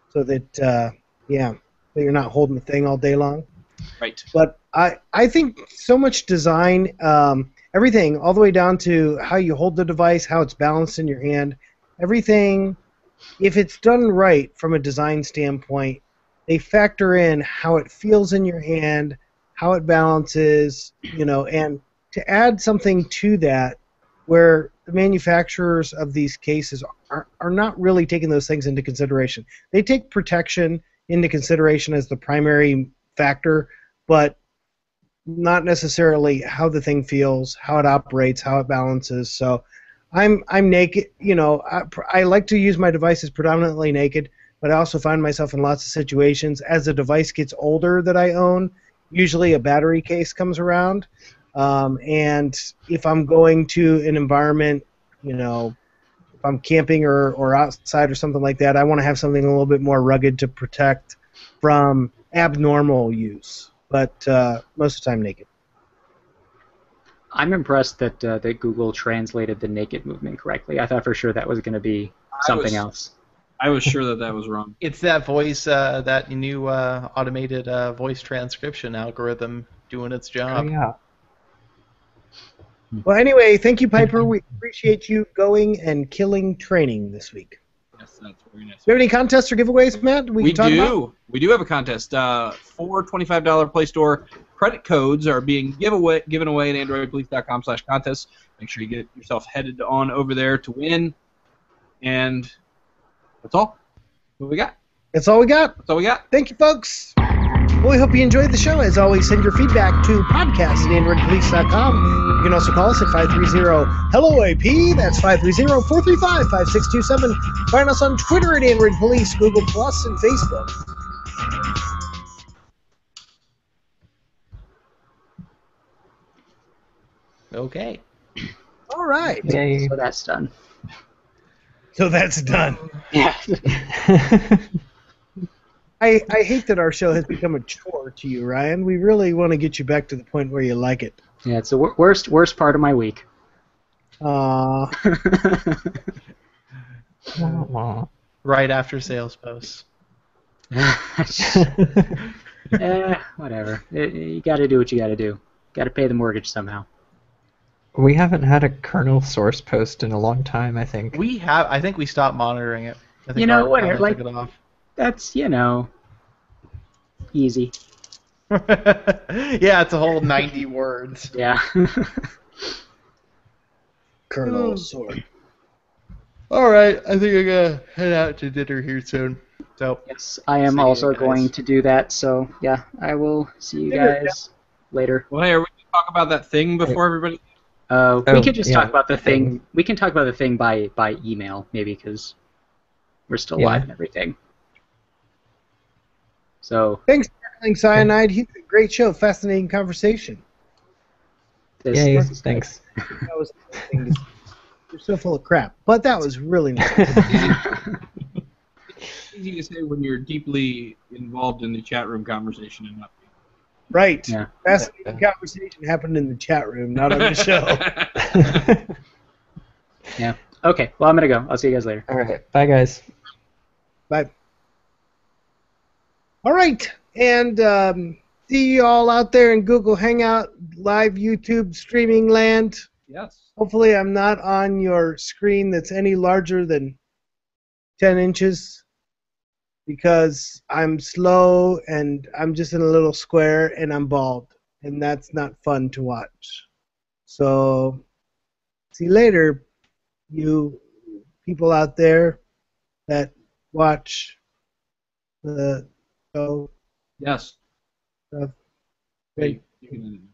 so that so you're not holding the thing all day long. Right. But I think so much design, everything, all the way down to how you hold the device, how it's balanced in your hand, everything, if it's done right from a design standpoint, they factor in how it feels in your hand, how it balances, and to add something to that where the manufacturers of these cases are not really taking those things into consideration. They take protection into consideration as the primary factor, but not necessarily how the thing feels, how it operates, how it balances. So I'm naked. I like to use my devices predominantly naked, but I also find myself in lots of situations as the device gets older that I own, usually a battery case comes around. And if I'm going to an environment, if I'm camping or outside or something like that, I want to have something a little bit more rugged to protect from abnormal use. But most of the time naked. I'm impressed that that Google translated the naked movement correctly. I thought for sure that was going to be something else. I was sure that was wrong. It's that voice, that new automated voice transcription algorithm doing its Oh job. yeah. Well, anyway, thank you, Piper. We appreciate you going and killing training this week. Yes, that's very nice. Do you have any contests or giveaways, Matt? We can talk do. about? We do have a contest. 4 $25 Play Store credit codes are being given away at androidpolice.com/contest. Make sure you get yourself headed on over there to win. And that's all. What we got? That's all we got. That's all we got. Thank you, folks. Well, we hope you enjoyed the show. As always, send your feedback to podcast@androidpolice.com. You can also call us at 530-HELLO-AP. That's 530-435-5627. Find us on Twitter at Android Police, Google Plus, and Facebook. Okay. All right. Yay. So that's done. So that's done. Yeah. I hate that our show has become a chore to you, Ryan. We really want to get you back to the point where you like it. Yeah, it's the worst part of my week. Aw. Right after sales posts. Whatever. You got to do what you got to do. Got to pay the mortgage somehow. We haven't had a kernel source post in a long time, I think. We have. I think we stopped monitoring it. I think You know, our whatever, comment like- took it off. That's, easy. Yeah, it's a whole 90 words. Yeah. Colonel Sword. All right, I think I'm gonna head out to dinner here soon. So Yes, I am See you also guys. going to do that. So yeah, I will see you guys later. Well, hey, are we going to talk about that thing before everybody? We could just yeah, talk about the the thing. thing. We can talk about the thing by email, maybe, because we're still Yeah. live and everything. So Thanks for tackling Cyanide. He did a great show. Fascinating conversation. Yay, this is good. thanks. That was the thing to say. You're so full of crap. But that was really nice. It's easy to say when you're deeply involved in the chat room conversation and not. Right. Yeah. Fascinating conversation happened in the chat room, not on the show. Yeah. Okay. Well, I'm gonna go. I'll see you guys later. All right. Bye, guys. Bye. All right. And see you all out there in Google Hangout, live YouTube streaming land. Yes. Hopefully I'm not on your screen that's any larger than 10 inches because I'm slow and I'm just in a little square and I'm bald. And that's not fun to watch. So see you later, you people out there that watch the show. Yes. Stuff. Hey, you can end it now.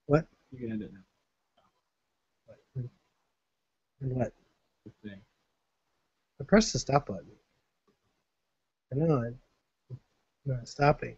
What? You can end it now. And what? The thing. I pressed the stop button. I know. I'm not stopping.